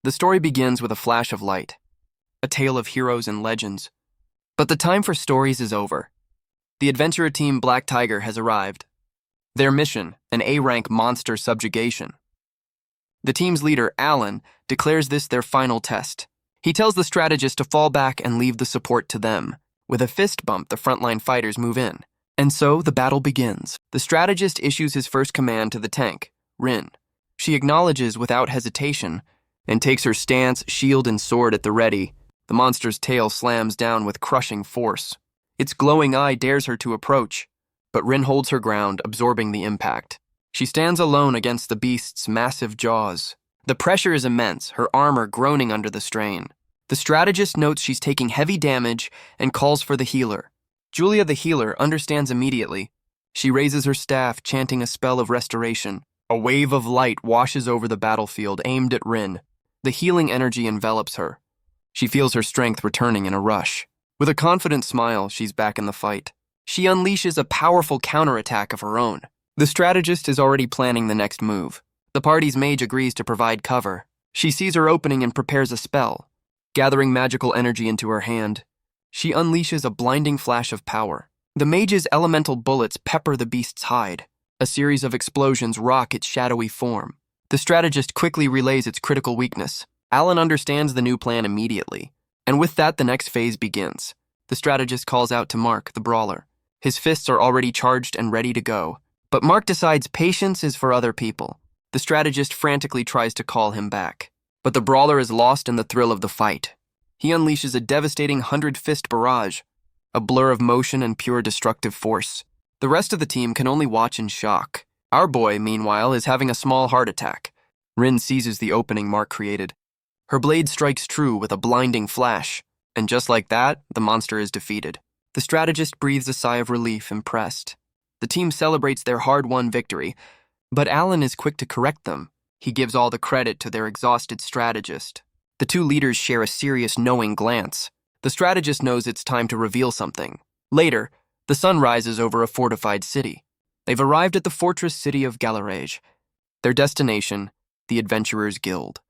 The story begins with a flash of light, a tale of heroes and legends. But the time for stories is over. The adventurer team Black Tiger has arrived. Their mission, an A-rank monster subjugation. The team's leader, Alan, declares this their final test. He tells the strategist to fall back and leave the support to them. With a fist bump, the frontline fighters move in. And so the battle begins. The strategist issues his first command to the tank, Ren. She acknowledges without hesitation and takes her stance, shield and sword at the ready. The monster's tail slams down with crushing force. Its glowing eye dares her to approach, but Ren holds her ground, absorbing the impact. She stands alone against the beast's massive jaws. The pressure is immense, her armor groaning under the strain. The strategist notes she's taking heavy damage and calls for the healer. Julia the healer understands immediately. She raises her staff, chanting a spell of restoration. A wave of light washes over the battlefield, aimed at Ren. The healing energy envelops her. She feels her strength returning in a rush. With a confident smile, she's back in the fight. She unleashes a powerful counterattack of her own. The strategist is already planning the next move. The party's mage agrees to provide cover. She sees her opening and prepares a spell. Gathering magical energy into her hand, she unleashes a blinding flash of power. The mage's elemental bullets pepper the beast's hide. A series of explosions rock its shadowy form. The strategist quickly relays its critical weakness. Alan understands the new plan immediately. And with that, the next phase begins. The strategist calls out to Mark, the brawler. His fists are already charged and ready to go. But Mark decides patience is for other people. The strategist frantically tries to call him back. But the brawler is lost in the thrill of the fight. He unleashes a devastating 100-fist barrage, a blur of motion and pure destructive force. The rest of the team can only watch in shock. Our boy, meanwhile, is having a small heart attack. Ren seizes the opening Mark created. Her blade strikes true with a blinding flash, and just like that, the monster is defeated. The strategist breathes a sigh of relief, impressed. The team celebrates their hard-won victory, but Alan is quick to correct them. He gives all the credit to their exhausted strategist. The two leaders share a serious, knowing glance. The strategist knows it's time to reveal something. Later, the sun rises over a fortified city. They've arrived at the fortress city of Galarage. Their destination, the Adventurers Guild.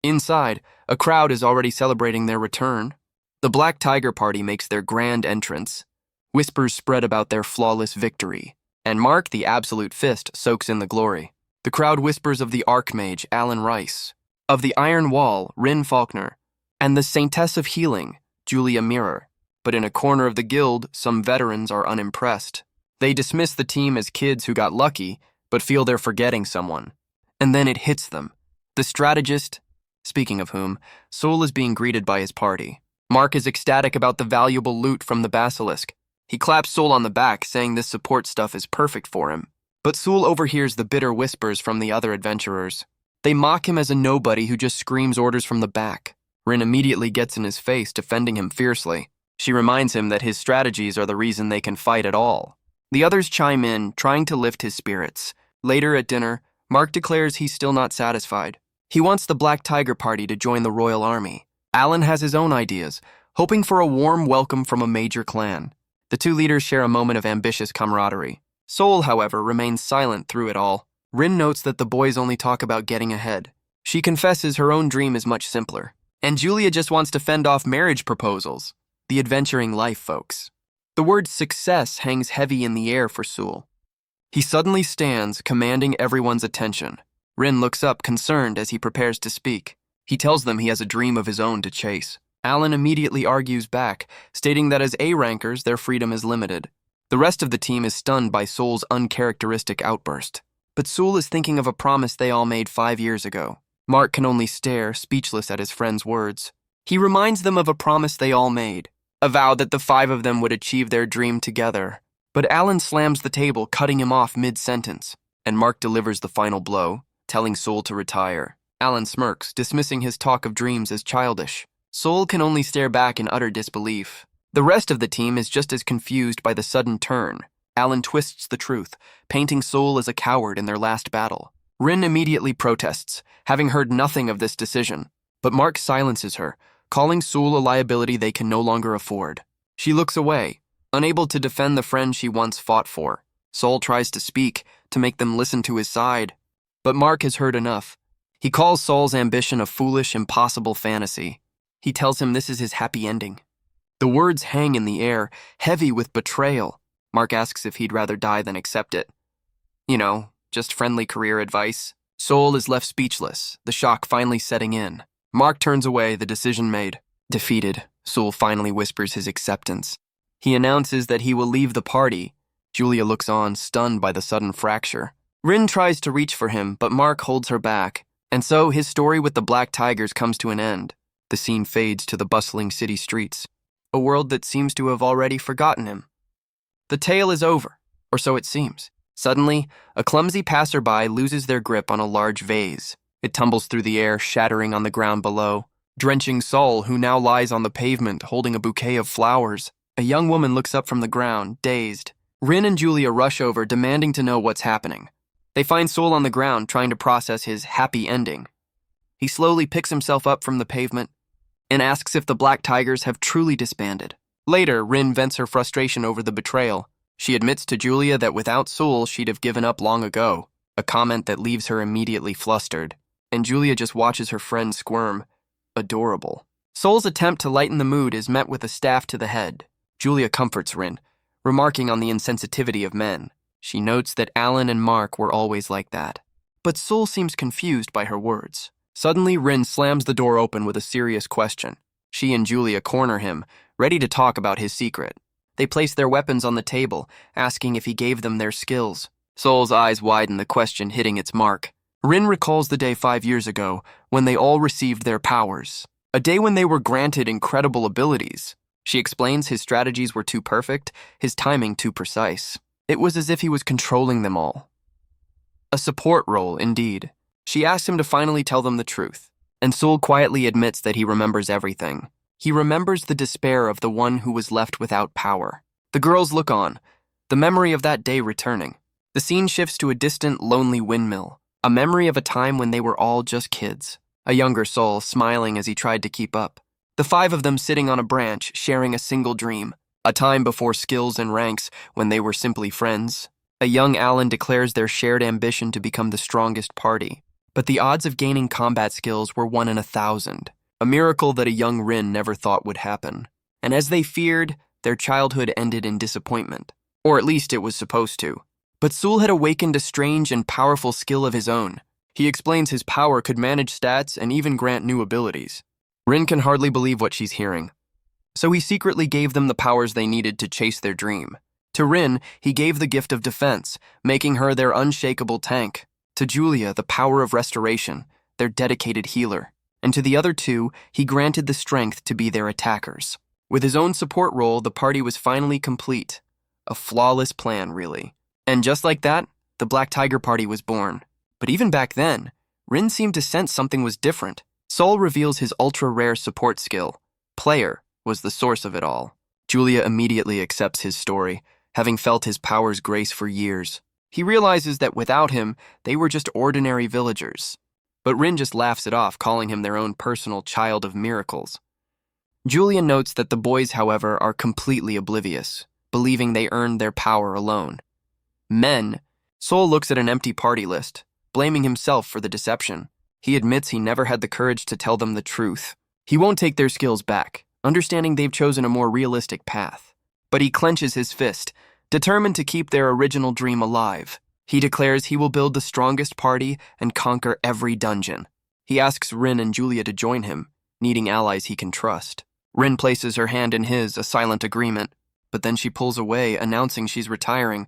Inside, a crowd is already celebrating their return. The Black Tiger party makes their grand entrance. Whispers spread about their flawless victory, and Mark, the Absolute Fist, soaks in the glory. The crowd whispers of the Archmage, Alan Rice, of the Iron Wall, Ren Faulkner, and the Saintess of Healing, Julia Mirror. But in a corner of the guild, some veterans are unimpressed. They dismiss the team as kids who got lucky, but feel they're forgetting someone. And then it hits them. The strategist, speaking of whom, Soul is being greeted by his party. Mark is ecstatic about the valuable loot from the basilisk. He claps Soul on the back, saying this support stuff is perfect for him. But Soul overhears the bitter whispers from the other adventurers. They mock him as a nobody who just screams orders from the back. Ren immediately gets in his face, defending him fiercely. She reminds him that his strategies are the reason they can fight at all. The others chime in, trying to lift his spirits. Later at dinner, Mark declares he's still not satisfied. He wants the Black Tiger party to join the royal army. Alan has his own ideas, hoping for a warm welcome from a major clan. The two leaders share a moment of ambitious camaraderie. Soul, however, remains silent through it all. Ren notes that the boys only talk about getting ahead. She confesses her own dream is much simpler. And Julia just wants to fend off marriage proposals. The adventuring life, folks. The word success hangs heavy in the air for Soul. He suddenly stands, commanding everyone's attention. Ren looks up, concerned, as he prepares to speak. He tells them he has a dream of his own to chase. Alan immediately argues back, stating that as A-rankers, their freedom is limited. The rest of the team is stunned by Soul's uncharacteristic outburst. But Soul is thinking of a promise they all made 5 years ago. Mark can only stare, speechless at his friend's words. He reminds them of a promise they all made, a vow that the 5 of them would achieve their dream together. But Alan slams the table, cutting him off mid-sentence, and Mark delivers the final blow, telling Soul to retire. Alan smirks, dismissing his talk of dreams as childish. Soul can only stare back in utter disbelief. The rest of the team is just as confused by the sudden turn. Alan twists the truth, painting Soul as a coward in their last battle. Ren immediately protests, having heard nothing of this decision. But Mark silences her, calling Soul a liability they can no longer afford. She looks away, unable to defend the friend she once fought for. Soul tries to speak, to make them listen to his side. But Mark has heard enough. He calls Sol's ambition a foolish, impossible fantasy. He tells him this is his happy ending. The words hang in the air, heavy with betrayal. Mark asks if he'd rather die than accept it. You know, just friendly career advice. Sol is left speechless, the shock finally setting in. Mark turns away, the decision made. Defeated, Sol finally whispers his acceptance. He announces that he will leave the party. Julia looks on, stunned by the sudden fracture. Rin tries to reach for him, but Mark holds her back. And so his story with the Black Tigers comes to an end. The scene fades to the bustling city streets, a world that seems to have already forgotten him. The tale is over, or so it seems. Suddenly, a clumsy passerby loses their grip on a large vase. It tumbles through the air, shattering on the ground below, drenching Sol, who now lies on the pavement holding a bouquet of flowers. A young woman looks up from the ground, dazed. Ren and Julia rush over, demanding to know what's happening. They find Sol on the ground, trying to process his happy ending. He slowly picks himself up from the pavement and asks if the Black Tigers have truly disbanded. Later, Rin vents her frustration over the betrayal. She admits to Julia that without Sol, she'd have given up long ago, a comment that leaves her immediately flustered. And Julia just watches her friend squirm. Adorable. Sol's attempt to lighten the mood is met with a staff to the head. Julia comforts Rin, remarking on the insensitivity of men. She notes that Alan and Mark were always like that. But Sol seems confused by her words. Suddenly, Rin slams the door open with a serious question. She and Julia corner him, ready to talk about his secret. They place their weapons on the table, asking if he gave them their skills. Sol's eyes widen, the question hitting its mark. Rin recalls the day 5 years ago, when they all received their powers. A day when they were granted incredible abilities. She explains his strategies were too perfect, his timing too precise. It was as if he was controlling them all. A support role, indeed. She asks him to finally tell them the truth, and Sol quietly admits that he remembers everything. He remembers the despair of the one who was left without power. The girls look on, the memory of that day returning. The scene shifts to a distant, lonely windmill, a memory of a time when they were all just kids. A younger Sol smiling as he tried to keep up. The 5 of them sitting on a branch, sharing a single dream. A time before skills and ranks, when they were simply friends. A young Alan declares their shared ambition to become the strongest party. But the odds of gaining combat skills were 1 in 1,000. A miracle that a young Rin never thought would happen. And as they feared, their childhood ended in disappointment. Or at least it was supposed to. But Sol had awakened a strange and powerful skill of his own. He explains his power could manage stats and even grant new abilities. Rin can hardly believe what she's hearing. So he secretly gave them the powers they needed to chase their dream. To Rin, he gave the gift of defense, making her their unshakable tank. To Julia, the power of restoration, their dedicated healer. And to the other 2, he granted the strength to be their attackers. With his own support role, the party was finally complete. A flawless plan, really. And just like that, the Black Tiger Party was born. But even back then, Rin seemed to sense something was different. Sol reveals his ultra-rare support skill. Player was the source of it all. Julia immediately accepts his story, having felt his power's grace for years. He realizes that without him, they were just ordinary villagers. But Rin just laughs it off, calling him their own personal child of miracles. Julia notes that the boys, however, are completely oblivious, believing they earned their power alone. Men. Sol looks at an empty party list, blaming himself for the deception. He admits he never had the courage to tell them the truth. He won't take their skills back, understanding they've chosen a more realistic path. But he clenches his fist, determined to keep their original dream alive. He declares he will build the strongest party and conquer every dungeon. He asks Rin and Julia to join him, needing allies he can trust. Rin places her hand in his, a silent agreement, but then she pulls away, announcing she's retiring.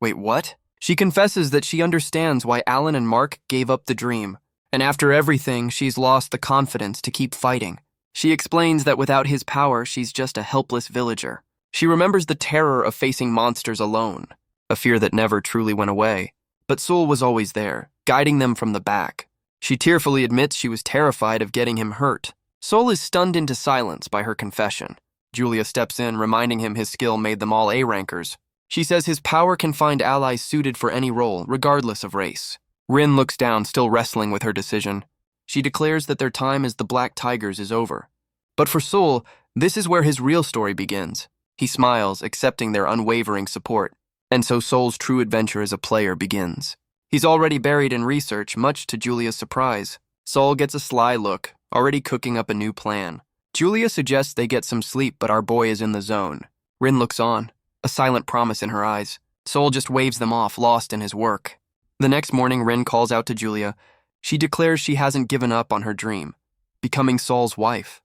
Wait, what? She confesses that she understands why Alan and Mark gave up the dream, and after everything, she's lost the confidence to keep fighting. She explains that without his power, she's just a helpless villager. She remembers the terror of facing monsters alone, a fear that never truly went away. But Sol was always there, guiding them from the back. She tearfully admits she was terrified of getting him hurt. Sol is stunned into silence by her confession. Julia steps in, reminding him his skill made them all A-rankers. She says his power can find allies suited for any role, regardless of race. Rin looks down, still wrestling with her decision. She declares that their time as the Black Tigers is over. But for Sol, this is where his real story begins. He smiles, accepting their unwavering support. And so Sol's true adventure as a player begins. He's already buried in research, much to Julia's surprise. Sol gets a sly look, already cooking up a new plan. Julia suggests they get some sleep, but our boy is in the zone. Rin looks on, a silent promise in her eyes. Sol just waves them off, lost in his work. The next morning, Rin calls out to Julia. She declares she hasn't given up on her dream, becoming Sol's wife.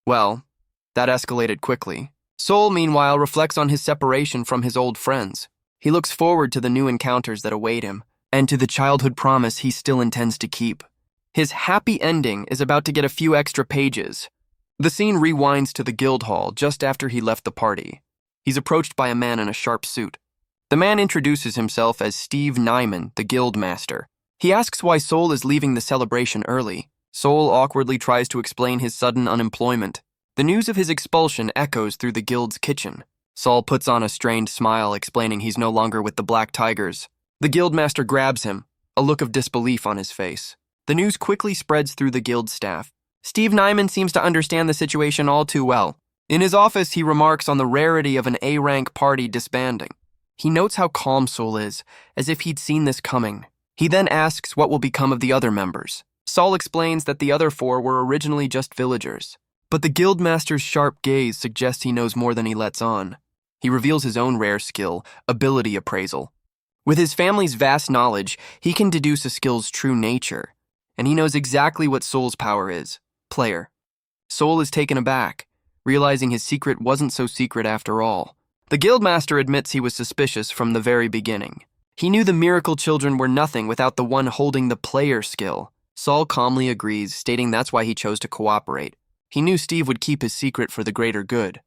Well, that escalated quickly. Sol, meanwhile, reflects on his separation from his old friends. He looks forward to the new encounters that await him, and to the childhood promise he still intends to keep. His happy ending is about to get a few extra pages. The scene rewinds to the guild hall just after he left the party. He's approached by a man in a sharp suit. The man introduces himself as Steve Nyman, the guild master. He asks why Sol is leaving the celebration early. Sol awkwardly tries to explain his sudden unemployment. The news of his expulsion echoes through the guild's kitchen. Sol puts on a strained smile, explaining he's no longer with the Black Tigers. The guildmaster grabs him, a look of disbelief on his face. The news quickly spreads through the guild staff. Steve Nyman seems to understand the situation all too well. In his office, he remarks on the rarity of an A-rank party disbanding. He notes how calm Sol is, as if he'd seen this coming. He then asks what will become of the other members. Sol explains that the other 4 were originally just villagers. But the guildmaster's sharp gaze suggests he knows more than he lets on. He reveals his own rare skill, ability appraisal. With his family's vast knowledge, he can deduce a skill's true nature. And he knows exactly what Sol's power is. Player. Sol is taken aback, realizing his secret wasn't so secret after all. The guildmaster admits he was suspicious from the very beginning. He knew the miracle children were nothing without the one holding the player skill. Sol calmly agrees, stating that's why he chose to cooperate. He knew Steve would keep his secret for the greater good.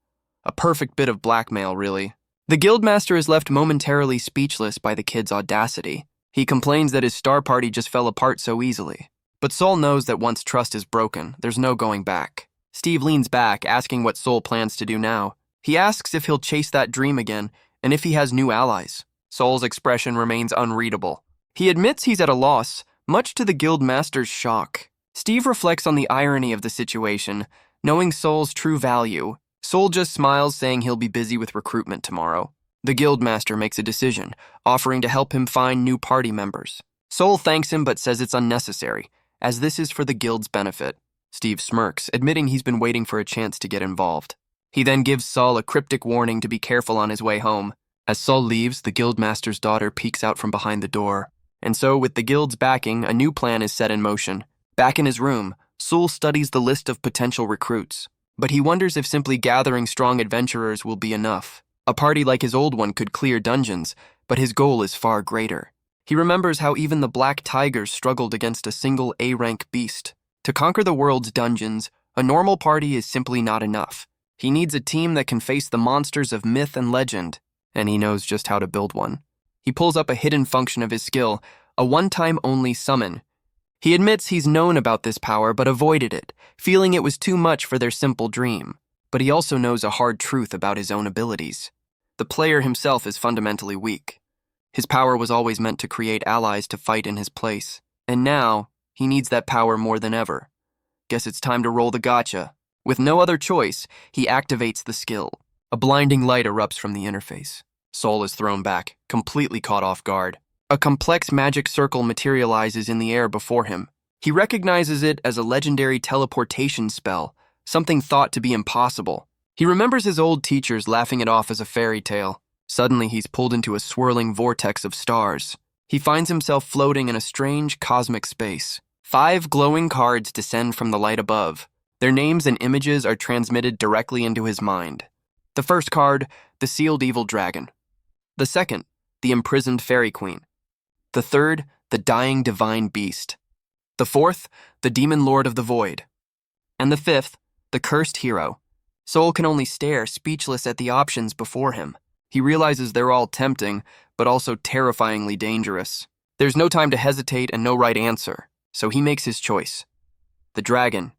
A perfect bit of blackmail, really. The guildmaster is left momentarily speechless by the kid's audacity. He complains that his star party just fell apart so easily. But Sol knows that once trust is broken, there's no going back. Steve leans back, asking what Sol plans to do now. He asks if he'll chase that dream again, and if he has new allies. Sol's expression remains unreadable. He admits he's at a loss, much to the guildmaster's shock. Steve reflects on the irony of the situation, knowing Sol's true value. Sol just smiles, saying he'll be busy with recruitment tomorrow. The guildmaster makes a decision, offering to help him find new party members. Sol thanks him but says it's unnecessary, as this is for the guild's benefit. Steve smirks, admitting he's been waiting for a chance to get involved. He then gives Sol a cryptic warning to be careful on his way home. As Sol leaves, the guildmaster's daughter peeks out from behind the door. And so, with the guild's backing, a new plan is set in motion. Back in his room, Sol studies the list of potential recruits. But he wonders if simply gathering strong adventurers will be enough. A party like his old one could clear dungeons, but his goal is far greater. He remembers how even the Black Tigers struggled against a single A-rank beast. To conquer the world's dungeons, a normal party is simply not enough. He needs a team that can face the monsters of myth and legend, and he knows just how to build one. He pulls up a hidden function of his skill, a one-time only summon. He admits he's known about this power but avoided it, feeling it was too much for their simple dream. But he also knows a hard truth about his own abilities. The player himself is fundamentally weak. His power was always meant to create allies to fight in his place, and now he needs that power more than ever. Guess it's time to roll the gotcha. With no other choice, he activates the skill. A blinding light erupts from the interface. Sol is thrown back, completely caught off guard. A complex magic circle materializes in the air before him. He recognizes it as a legendary teleportation spell, something thought to be impossible. He remembers his old teachers laughing it off as a fairy tale. Suddenly, he's pulled into a swirling vortex of stars. He finds himself floating in a strange cosmic space. 5 glowing cards descend from the light above. Their names and images are transmitted directly into his mind. The first card, the Sealed Evil Dragon. The second, the Imprisoned Fairy Queen. The third, the Dying Divine Beast. The fourth, the Demon Lord of the Void. And the fifth, the Cursed Hero. Sol can only stare, speechless at the options before him. He realizes they're all tempting, but also terrifyingly dangerous. There's no time to hesitate and no right answer, so he makes his choice. The dragon,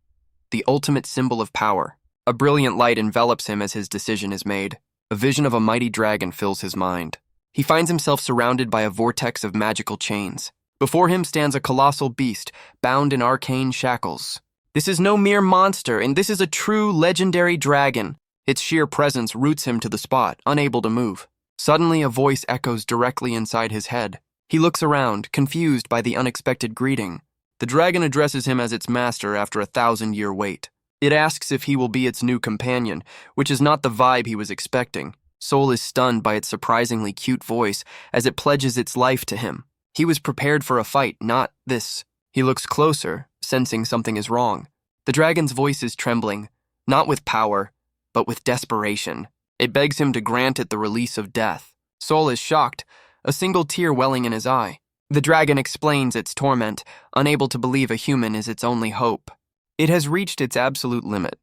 the ultimate symbol of power. A brilliant light envelops him as his decision is made. A vision of a mighty dragon fills his mind. He finds himself surrounded by a vortex of magical chains. Before him stands a colossal beast, bound in arcane shackles. This is no mere monster, and this is a true legendary dragon. Its sheer presence roots him to the spot, unable to move. Suddenly, a voice echoes directly inside his head. He looks around, confused by the unexpected greeting. The dragon addresses him as its master after a 1,000-year wait. It asks if he will be its new companion, which is not the vibe he was expecting. Soul is stunned by its surprisingly cute voice as it pledges its life to him. He was prepared for a fight, not this. He looks closer, sensing something is wrong. The dragon's voice is trembling, not with power, but with desperation. It begs him to grant it the release of death. Soul is shocked, a single tear welling in his eye. The dragon explains its torment, unable to believe a human is its only hope. It has reached its absolute limit.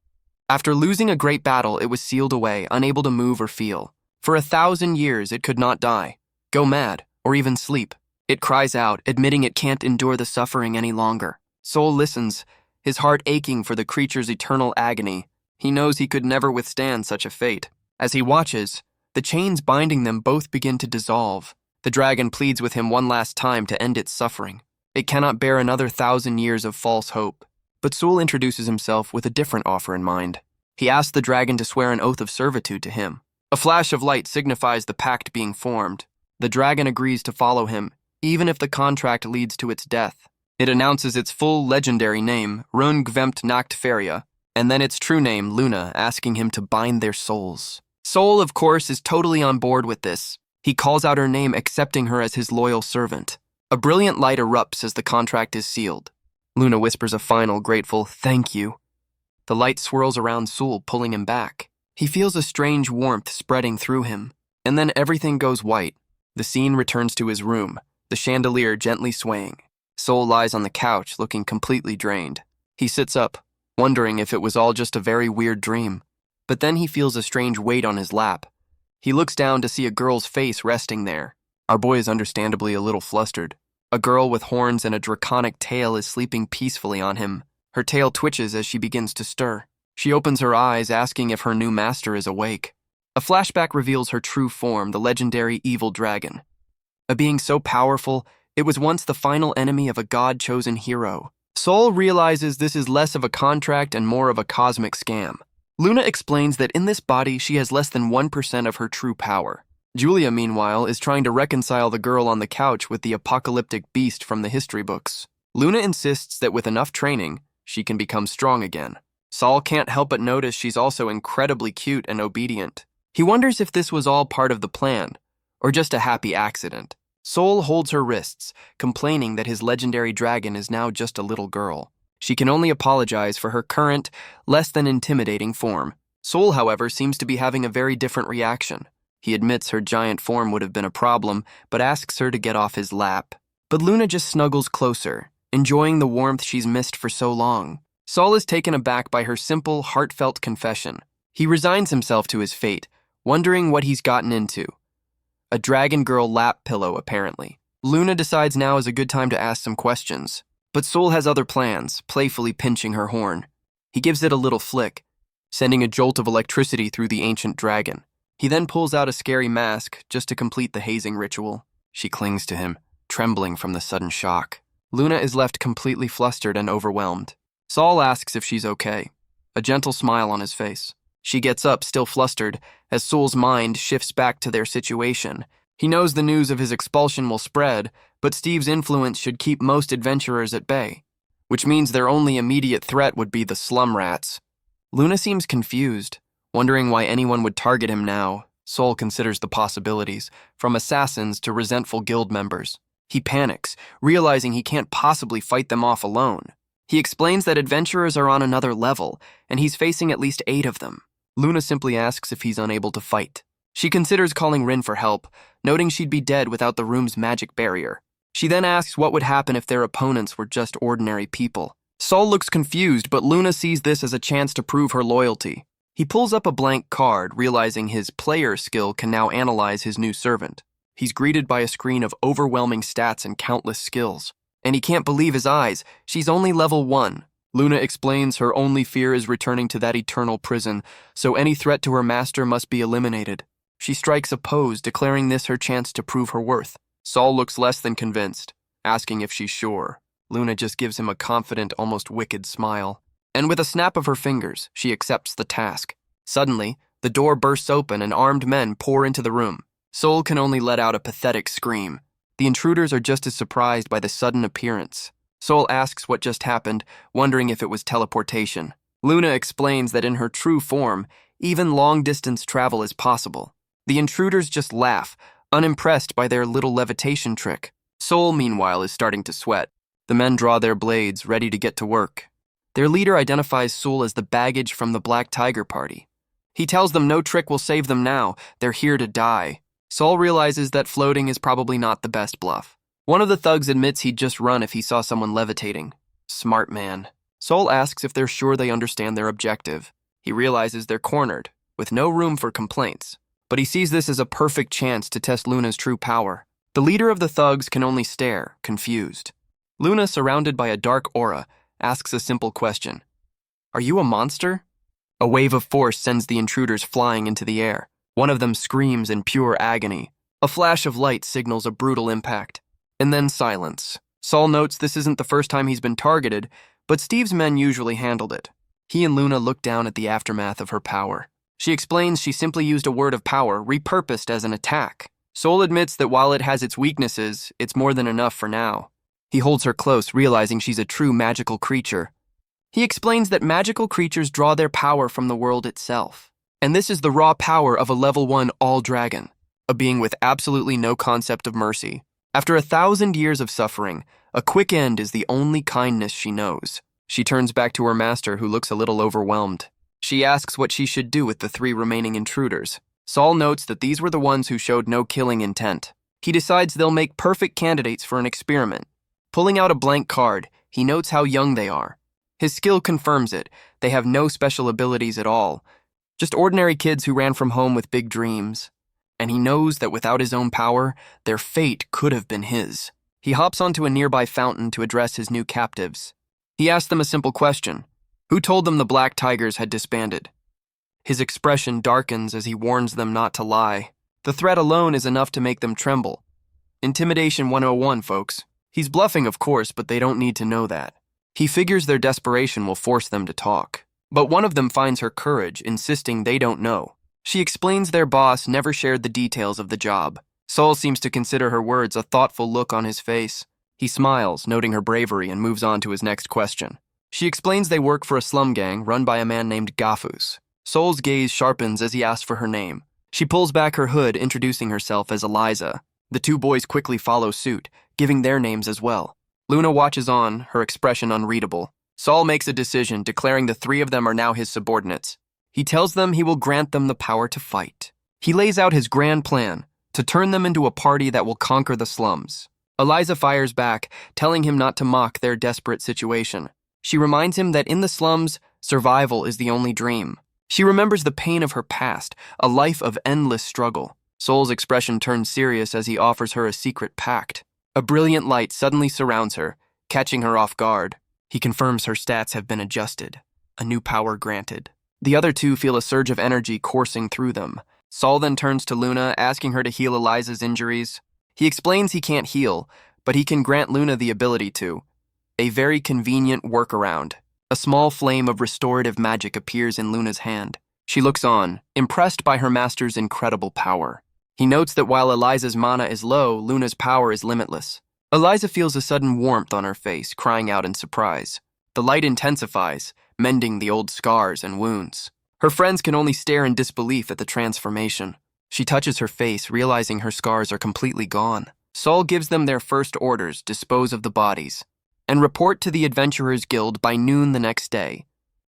After losing a great battle, it was sealed away, unable to move or feel. For 1,000 years, it could not die, go mad, or even sleep. It cries out, admitting it can't endure the suffering any longer. Soul listens, his heart aching for the creature's eternal agony. He knows he could never withstand such a fate. As he watches, the chains binding them both begin to dissolve. The dragon pleads with him one last time to end its suffering. It cannot bear another 1,000 years of false hope. But Soul introduces himself with a different offer in mind. He asks the dragon to swear an oath of servitude to him. A flash of light signifies the pact being formed. The dragon agrees to follow him, even if the contract leads to its death. It announces its full legendary name, Run Gvemt Nacht Feria, and then its true name, Luna, asking him to bind their souls. Soul, of course, is totally on board with this. He calls out her name, accepting her as his loyal servant. A brilliant light erupts as the contract is sealed. Luna whispers a final, grateful, "Thank you." The light swirls around Soul, pulling him back. He feels a strange warmth spreading through him, and then everything goes white. The scene returns to his room, the chandelier gently swaying. Soul lies on the couch, looking completely drained. He sits up, wondering if it was all just a very weird dream. But then he feels a strange weight on his lap. He looks down to see a girl's face resting there. Our boy is understandably a little flustered. A girl with horns and a draconic tail is sleeping peacefully on him. Her tail twitches as she begins to stir. She opens her eyes, asking if her new master is awake. A flashback reveals her true form, the legendary evil dragon. A being so powerful, it was once the final enemy of a god-chosen hero. Soul realizes this is less of a contract and more of a cosmic scam. Luna explains that in this body, she has less than 1% of her true power. Julia, meanwhile, is trying to reconcile the girl on the couch with the apocalyptic beast from the history books. Luna insists that with enough training, she can become strong again. Saul can't help but notice she's also incredibly cute and obedient. He wonders if this was all part of the plan, or just a happy accident. Soul holds her wrists, complaining that his legendary dragon is now just a little girl. She can only apologize for her current, less than intimidating form. Soul, however, seems to be having a very different reaction. He admits her giant form would have been a problem, but asks her to get off his lap. But Luna just snuggles closer, enjoying the warmth she's missed for so long. Saul is taken aback by her simple, heartfelt confession. He resigns himself to his fate, wondering what he's gotten into. A dragon girl lap pillow, apparently. Luna decides now is a good time to ask some questions. But Soul has other plans, playfully pinching her horn. He gives it a little flick, sending a jolt of electricity through the ancient dragon. He then pulls out a scary mask just to complete the hazing ritual. She clings to him, trembling from the sudden shock. Luna is left completely flustered and overwhelmed. Saul asks if she's okay, a gentle smile on his face. She gets up, still flustered, as Soul's mind shifts back to their situation. He knows the news of his expulsion will spread, but Steve's influence should keep most adventurers at bay, which means their only immediate threat would be the slum rats. Luna seems confused, wondering why anyone would target him now. Soul considers the possibilities, from assassins to resentful guild members. He panics, realizing he can't possibly fight them off alone. He explains that adventurers are on another level, and he's facing at least 8 of them. Luna simply asks if he's unable to fight. She considers calling Rin for help, noting she'd be dead without the room's magic barrier. She then asks what would happen if their opponents were just ordinary people. Saul looks confused, but Luna sees this as a chance to prove her loyalty. He pulls up a blank card, realizing his player skill can now analyze his new servant. He's greeted by a screen of overwhelming stats and countless skills. And he can't believe his eyes. She's only level 1. Luna explains her only fear is returning to that eternal prison, so any threat to her master must be eliminated. She strikes a pose, declaring this her chance to prove her worth. Saul looks less than convinced, asking if she's sure. Luna just gives him a confident, almost wicked smile. And with a snap of her fingers, she accepts the task. Suddenly, the door bursts open and armed men pour into the room. Soul can only let out a pathetic scream. The intruders are just as surprised by the sudden appearance. Soul asks what just happened, wondering if it was teleportation. Luna explains that in her true form, even long-distance travel is possible. The intruders just laugh, unimpressed by their little levitation trick. Soul, meanwhile, is starting to sweat. The men draw their blades, ready to get to work. Their leader identifies Soul as the baggage from the Black Tiger party. He tells them no trick will save them now, they're here to die. Soul realizes that floating is probably not the best bluff. One of the thugs admits he'd just run if he saw someone levitating. Smart man. Soul asks if they're sure they understand their objective. He realizes they're cornered, with no room for complaints. But he sees this as a perfect chance to test Luna's true power. The leader of the thugs can only stare, confused. Luna, surrounded by a dark aura, asks a simple question. Are you a monster? A wave of force sends the intruders flying into the air. One of them screams in pure agony. A flash of light signals a brutal impact. And then silence. Saul notes this isn't the first time he's been targeted, but Steve's men usually handled it. He and Luna look down at the aftermath of her power. She explains she simply used a word of power, repurposed as an attack. Soul admits that while it has its weaknesses, it's more than enough for now. He holds her close, realizing she's a true magical creature. He explains that magical creatures draw their power from the world itself. And this is the raw power of a level 1 all-dragon, a being with absolutely no concept of mercy. After 1,000 years of suffering, a quick end is the only kindness she knows. She turns back to her master, who looks a little overwhelmed. She asks what she should do with the 3 remaining intruders. Saul notes that these were the ones who showed no killing intent. He decides they'll make perfect candidates for an experiment. Pulling out a blank card, he notes how young they are. His skill confirms it. They have no special abilities at all. Just ordinary kids who ran from home with big dreams. And he knows that without his own power, their fate could have been his. He hops onto a nearby fountain to address his new captives. He asks them a simple question. Who told them the Black Tigers had disbanded? His expression darkens as he warns them not to lie. The threat alone is enough to make them tremble. Intimidation 101, folks. He's bluffing, of course, but they don't need to know that. He figures their desperation will force them to talk. But one of them finds her courage, insisting they don't know. She explains their boss never shared the details of the job. Soul seems to consider her words, a thoughtful look on his face. He smiles, noting her bravery, and moves on to his next question. She explains they work for a slum gang run by a man named Gafus. Soul's gaze sharpens as he asks for her name. She pulls back her hood, introducing herself as Eliza. The 2 boys quickly follow suit, giving their names as well. Luna watches on, her expression unreadable. Saul makes a decision, declaring the 3 of them are now his subordinates. He tells them he will grant them the power to fight. He lays out his grand plan, to turn them into a party that will conquer the slums. Eliza fires back, telling him not to mock their desperate situation. She reminds him that in the slums, survival is the only dream. She remembers the pain of her past, a life of endless struggle. Soul's expression turns serious as he offers her a secret pact. A brilliant light suddenly surrounds her, catching her off guard. He confirms her stats have been adjusted, a new power granted. The other 2 feel a surge of energy coursing through them. Saul then turns to Luna, asking her to heal Eliza's injuries. He explains he can't heal, but he can grant Luna the ability to. A very convenient workaround. A small flame of restorative magic appears in Luna's hand. She looks on, impressed by her master's incredible power. He notes that while Eliza's mana is low, Luna's power is limitless. Eliza feels a sudden warmth on her face, crying out in surprise. The light intensifies, mending the old scars and wounds. Her friends can only stare in disbelief at the transformation. She touches her face, realizing her scars are completely gone. Saul gives them their first orders, dispose of the bodies, and report to the Adventurers Guild by noon the next day.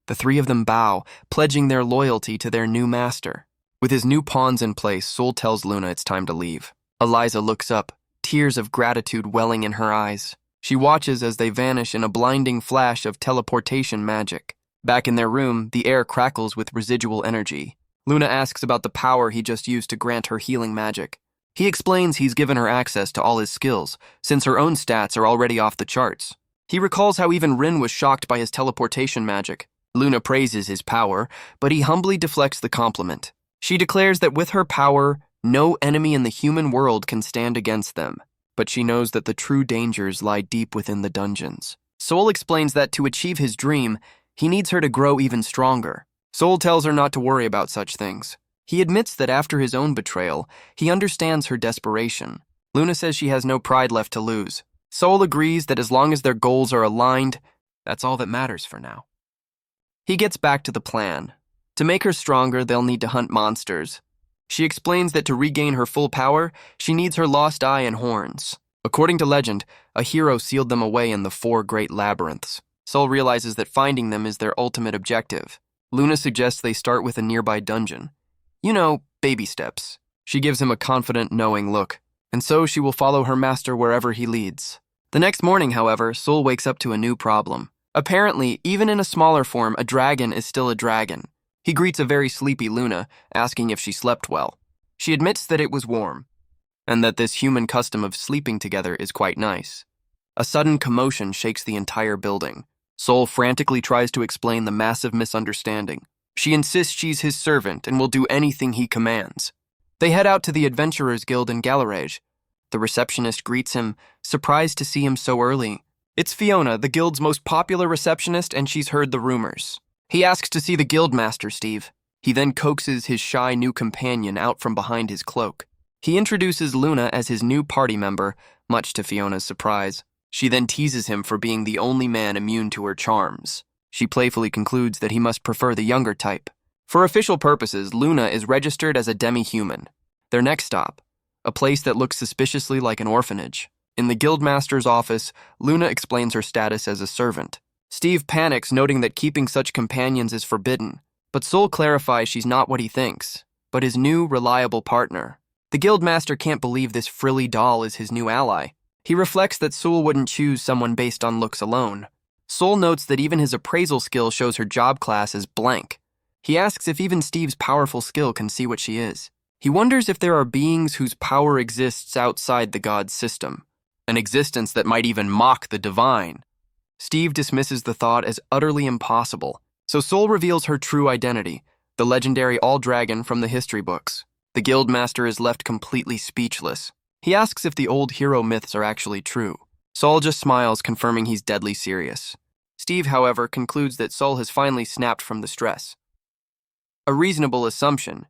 The 3 of them bow, pledging their loyalty to their new master. With his new pawns in place, Soul tells Luna it's time to leave. Eliza looks up, tears of gratitude welling in her eyes. She watches as they vanish in a blinding flash of teleportation magic. Back in their room, the air crackles with residual energy. Luna asks about the power he just used to grant her healing magic. He explains he's given her access to all his skills, since her own stats are already off the charts. He recalls how even Ren was shocked by his teleportation magic. Luna praises his power, but he humbly deflects the compliment. She declares that with her power, no enemy in the human world can stand against them, but she knows that the true dangers lie deep within the dungeons. Soul explains that to achieve his dream, he needs her to grow even stronger. Soul tells her not to worry about such things. He admits that after his own betrayal, he understands her desperation. Luna says she has no pride left to lose. Sol agrees that as long as their goals are aligned, that's all that matters for now. He gets back to the plan. To make her stronger, they'll need to hunt monsters. She explains that to regain her full power, she needs her lost eye and horns. According to legend, a hero sealed them away in the 4 great labyrinths. Sol realizes that finding them is their ultimate objective. Luna suggests they start with a nearby dungeon. You know, baby steps. She gives him a confident, knowing look, and so she will follow her master wherever he leads. The next morning, however, Sol wakes up to a new problem. Apparently, even in a smaller form, a dragon is still a dragon. He greets a very sleepy Luna, asking if she slept well. She admits that it was warm, and that this human custom of sleeping together is quite nice. A sudden commotion shakes the entire building. Sol frantically tries to explain the massive misunderstanding. She insists she's his servant and will do anything he commands. They head out to the Adventurers Guild in Galarage. The receptionist greets him, surprised to see him so early. It's Fiona, the guild's most popular receptionist, and she's heard the rumors. He asks to see the guildmaster, Steve. He then coaxes his shy new companion out from behind his cloak. He introduces Luna as his new party member, much to Fiona's surprise. She then teases him for being the only man immune to her charms. She playfully concludes that he must prefer the younger type. For official purposes, Luna is registered as a demi-human. Their next stop, a place that looks suspiciously like an orphanage. In the guildmaster's office, Luna explains her status as a servant. Steve panics, noting that keeping such companions is forbidden, but Sol clarifies she's not what he thinks, but his new, reliable partner. The guildmaster can't believe this frilly doll is his new ally. He reflects that Sol wouldn't choose someone based on looks alone. Sol notes that even his appraisal skill shows her job class as blank. He asks if even Steve's powerful skill can see what she is. He wonders if there are beings whose power exists outside the god's system, an existence that might even mock the divine. Steve dismisses the thought as utterly impossible, so Sol reveals her true identity, the legendary All-Dragon from the history books. The guildmaster is left completely speechless. He asks if the old hero myths are actually true. Sol just smiles, confirming he's deadly serious. Steve, however, concludes that Sol has finally snapped from the stress. A reasonable assumption.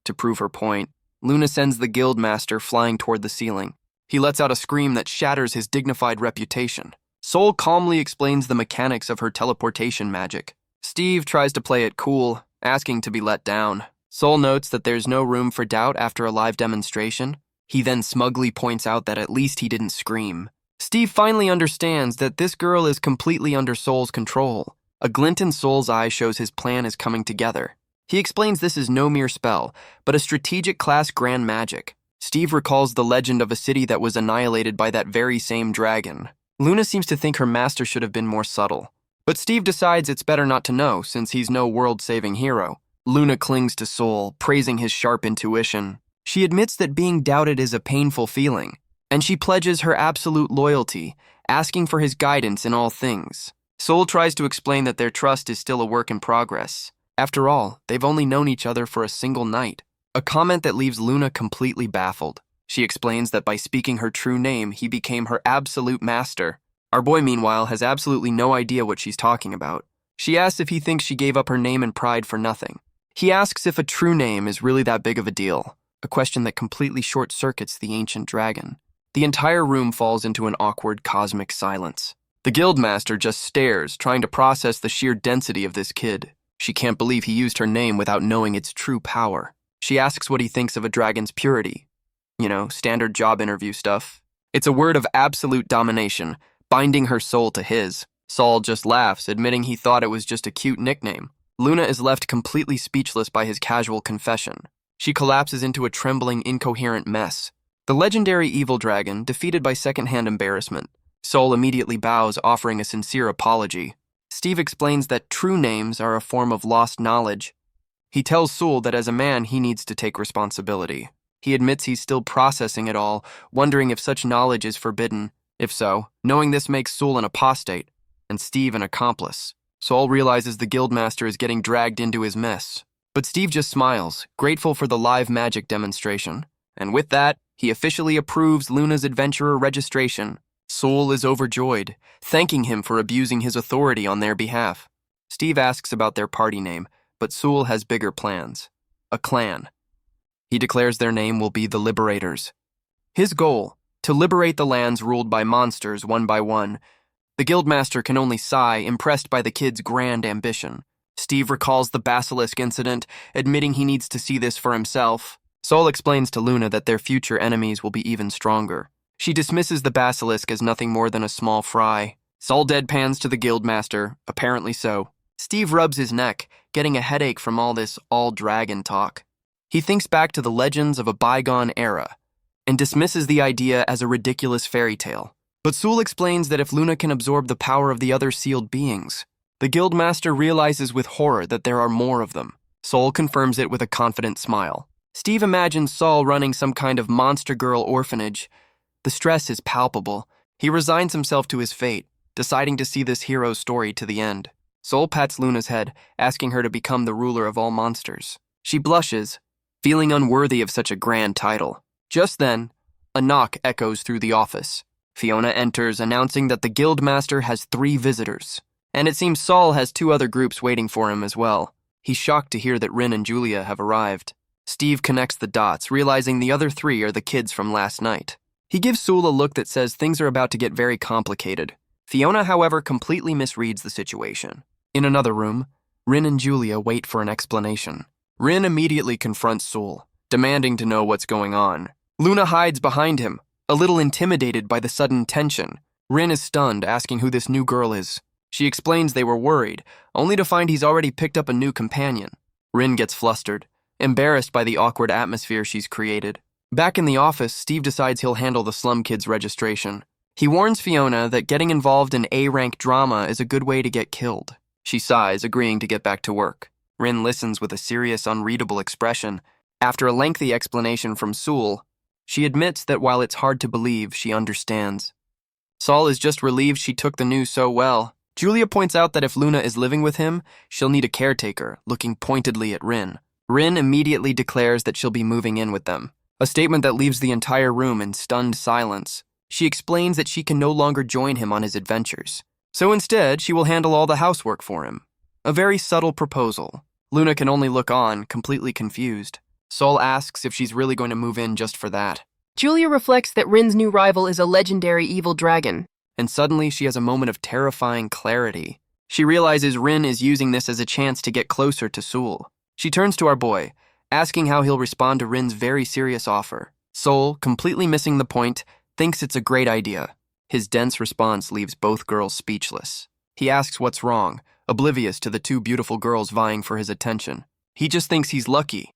To prove her point, Luna sends the guildmaster flying toward the ceiling. He lets out a scream that shatters his dignified reputation. Sol calmly explains the mechanics of her teleportation magic. Steve tries to play it cool, asking to be let down. Sol notes that there's no room for doubt after a live demonstration. He then smugly points out that at least he didn't scream. Steve finally understands that this girl is completely under Sol's control. A glint in Sol's eye shows his plan is coming together. He explains this is no mere spell, but a strategic class grand magic. Steve recalls the legend of a city that was annihilated by that very same dragon. Luna seems to think her master should have been more subtle. But Steve decides it's better not to know, since he's no world-saving hero. Luna clings to Sol, praising his sharp intuition. She admits that being doubted is a painful feeling, and she pledges her absolute loyalty, asking for his guidance in all things. Sol tries to explain that their trust is still a work in progress. After all, they've only known each other for a single night. A comment that leaves Luna completely baffled. She explains that by speaking her true name, he became her absolute master. Our boy, meanwhile, has absolutely no idea what she's talking about. She asks if he thinks she gave up her name and pride for nothing. He asks if a true name is really that big of a deal, a question that completely short-circuits the ancient dragon. The entire room falls into an awkward cosmic silence. The guildmaster just stares, trying to process the sheer density of this kid. She can't believe he used her name without knowing its true power. She asks what he thinks of a dragon's purity. You know, standard job interview stuff. It's a word of absolute domination, binding her soul to his. Sol just laughs, admitting he thought it was just a cute nickname. Luna is left completely speechless by his casual confession. She collapses into a trembling, incoherent mess. The legendary evil dragon, defeated by secondhand embarrassment. Sol immediately bows, offering a sincere apology. Steve explains that true names are a form of lost knowledge. He tells Sol that as a man, he needs to take responsibility. He admits he's still processing it all, wondering if such knowledge is forbidden. If so, knowing this makes Sol an apostate, and Steve an accomplice. Sol realizes the guildmaster is getting dragged into his mess. But Steve just smiles, grateful for the live magic demonstration. And with that, he officially approves Luna's adventurer registration. Sol is overjoyed, thanking him for abusing his authority on their behalf. Steve asks about their party name, but Sol has bigger plans. A clan. He declares their name will be the Liberators. His goal, to liberate the lands ruled by monsters one by one. The guildmaster can only sigh, impressed by the kid's grand ambition. Steve recalls the basilisk incident, admitting he needs to see this for himself. Sol explains to Luna that their future enemies will be even stronger. She dismisses the basilisk as nothing more than a small fry. Sol deadpans to the guildmaster, apparently so. Steve rubs his neck, getting a headache from all this all-dragon talk. He thinks back to the legends of a bygone era and dismisses the idea as a ridiculous fairy tale. But Sul explains that if Luna can absorb the power of the other sealed beings, the guildmaster realizes with horror that there are more of them. Sol confirms it with a confident smile. Steve imagines Sol running some kind of monster girl orphanage. The stress is palpable. He resigns himself to his fate, deciding to see this hero's story to the end. Sol pats Luna's head, asking her to become the ruler of all monsters. She blushes, feeling unworthy of such a grand title. Just then, a knock echoes through the office. Fiona enters, announcing that the guildmaster has 3 visitors, and it seems Sol has 2 other groups waiting for him as well. He's shocked to hear that Ren and Julia have arrived. Steve connects the dots, realizing the other 3 are the kids from last night. He gives Sul a look that says things are about to get very complicated. Fiona, however, completely misreads the situation. In another room, Ren and Julia wait for an explanation. Ren immediately confronts Sul, demanding to know what's going on. Luna hides behind him, a little intimidated by the sudden tension. Ren is stunned, asking who this new girl is. She explains they were worried, only to find he's already picked up a new companion. Ren gets flustered, embarrassed by the awkward atmosphere she's created. Back in the office, Steve decides he'll handle the slum kids' registration. He warns Fiona that getting involved in A-rank drama is a good way to get killed. She sighs, agreeing to get back to work. Ren listens with a serious, unreadable expression. After a lengthy explanation from Sul, she admits that while it's hard to believe, she understands. Sol is just relieved she took the news so well. Julia points out that if Luna is living with him, she'll need a caretaker, looking pointedly at Ren. Ren immediately declares that she'll be moving in with them, a statement that leaves the entire room in stunned silence. She explains that she can no longer join him on his adventures, so instead she will handle all the housework for him. A very subtle proposal. Luna can only look on, completely confused. Sol asks if she's really going to move in just for that. Julia reflects that Ren's new rival is a legendary evil dragon. And suddenly she has a moment of terrifying clarity. She realizes Ren is using this as a chance to get closer to Sul. She turns to our boy, asking how he'll respond to Ren's very serious offer. Sol, completely missing the point, thinks it's a great idea. His dense response leaves both girls speechless. He asks what's wrong, oblivious to the 2 beautiful girls vying for his attention. He just thinks he's lucky.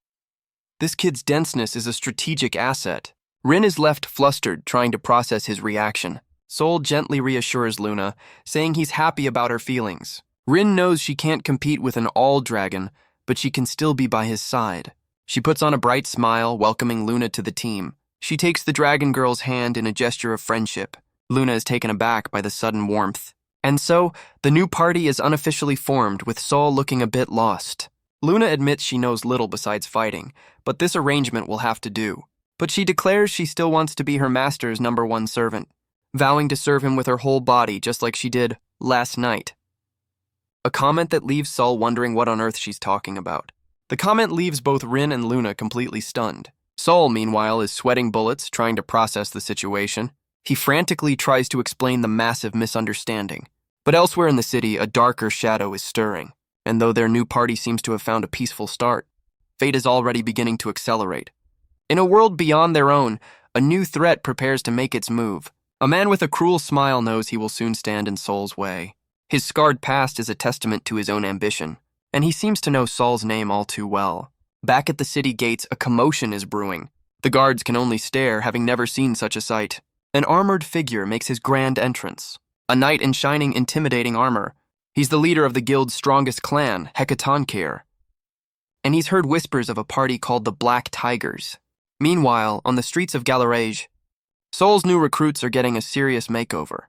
This kid's denseness is a strategic asset. Ren is left flustered, trying to process his reaction. Sol gently reassures Luna, saying he's happy about her feelings. Ren knows she can't compete with an all-dragon, but she can still be by his side. She puts on a bright smile, welcoming Luna to the team. She takes the dragon girl's hand in a gesture of friendship. Luna is taken aback by the sudden warmth. And so, the new party is unofficially formed, with Sol looking a bit lost. Luna admits she knows little besides fighting, but this arrangement will have to do. But she declares she still wants to be her master's #1 servant, vowing to serve him with her whole body just like she did last night. A comment that leaves Sol wondering what on earth she's talking about. The comment leaves both Ren and Luna completely stunned. Sol, meanwhile, is sweating bullets, trying to process the situation. He frantically tries to explain the massive misunderstanding. But elsewhere in the city, a darker shadow is stirring. And though their new party seems to have found a peaceful start, fate is already beginning to accelerate. In a world beyond their own, a new threat prepares to make its move. A man with a cruel smile knows he will soon stand in Sol's way. His scarred past is a testament to his own ambition, and he seems to know Sol's name all too well. Back at the city gates, a commotion is brewing. The guards can only stare, having never seen such a sight. An armored figure makes his grand entrance. A knight in shining, intimidating armor. He's the leader of the guild's strongest clan, Hecatonkir. And he's heard whispers of a party called the Black Tigers. Meanwhile, on the streets of Galarage, Sol's new recruits are getting a serious makeover.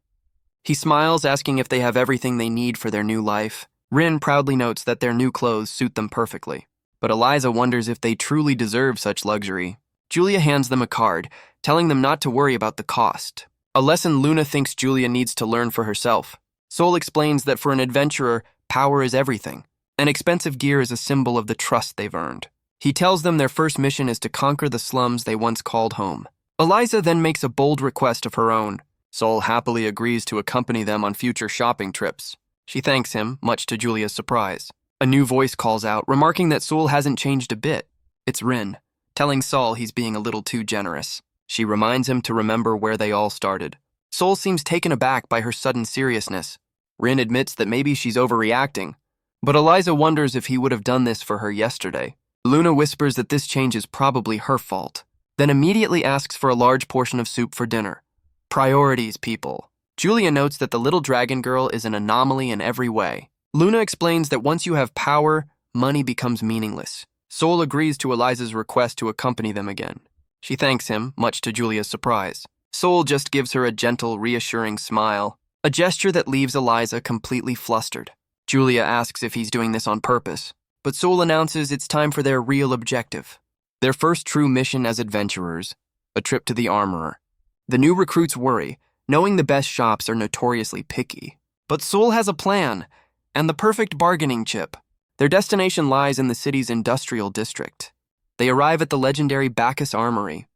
He smiles, asking if they have everything they need for their new life. Ren proudly notes that their new clothes suit them perfectly. But Eliza wonders if they truly deserve such luxury. Julia hands them a card, telling them not to worry about the cost. A lesson Luna thinks Julia needs to learn for herself. Sol explains that for an adventurer, power is everything, and expensive gear is a symbol of the trust they've earned. He tells them their first mission is to conquer the slums they once called home. Eliza then makes a bold request of her own. Sol happily agrees to accompany them on future shopping trips. She thanks him, much to Julia's surprise. A new voice calls out, remarking that Sol hasn't changed a bit. It's Ren, telling Sol he's being a little too generous. She reminds him to remember where they all started. Sol seems taken aback by her sudden seriousness. Ren admits that maybe she's overreacting, but Eliza wonders if he would have done this for her yesterday. Luna whispers that this change is probably her fault, then immediately asks for a large portion of soup for dinner. Priorities, people. Julia notes that the little dragon girl is an anomaly in every way. Luna explains that once you have power, money becomes meaningless. Sol agrees to Eliza's request to accompany them again. She thanks him, much to Julia's surprise. Sol just gives her a gentle, reassuring smile, a gesture that leaves Eliza completely flustered. Julia asks if he's doing this on purpose, but Sol announces it's time for their real objective. Their first true mission as adventurers, a trip to the armorer. The new recruits worry, knowing the best shops are notoriously picky. But Sol has a plan, and the perfect bargaining chip. Their destination lies in the city's industrial district. They arrive at the legendary Bacchus Armory.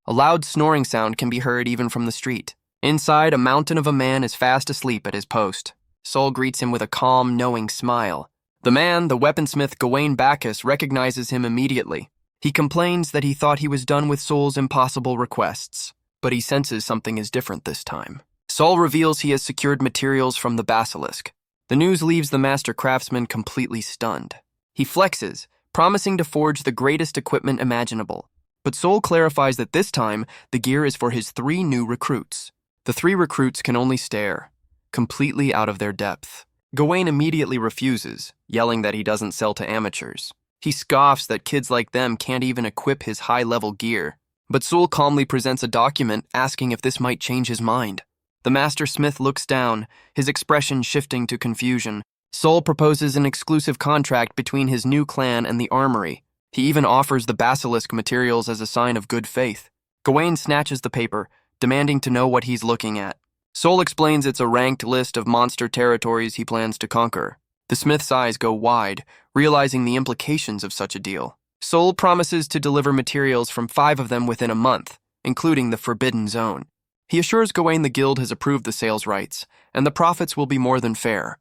A loud snoring sound can be heard even from the street. Inside, a mountain of a man is fast asleep at his post. Sol greets him with a calm, knowing smile. The man, the weaponsmith Gawain Bacchus, recognizes him immediately. He complains that he thought he was done with Sol's impossible requests, but he senses something is different this time. Sol reveals he has secured materials from the basilisk. The news leaves the master craftsman completely stunned. He flexes, promising to forge the greatest equipment imaginable. But Sol clarifies that this time, the gear is for his 3 new recruits. The 3 recruits can only stare, completely out of their depth. Gawain immediately refuses, yelling that he doesn't sell to amateurs. He scoffs that kids like them can't even equip his high-level gear. But Sol calmly presents a document asking if this might change his mind. The master smith looks down, his expression shifting to confusion. Sol proposes an exclusive contract between his new clan and the armory. He even offers the basilisk materials as a sign of good faith. Gawain snatches the paper, demanding to know what he's looking at. Sol explains it's a ranked list of monster territories he plans to conquer. The smith's eyes go wide, realizing the implications of such a deal. Sol promises to deliver materials from 5 of them within a month, including the Forbidden Zone. He assures Gawain the guild has approved the sales rights, and the profits will be more than fair.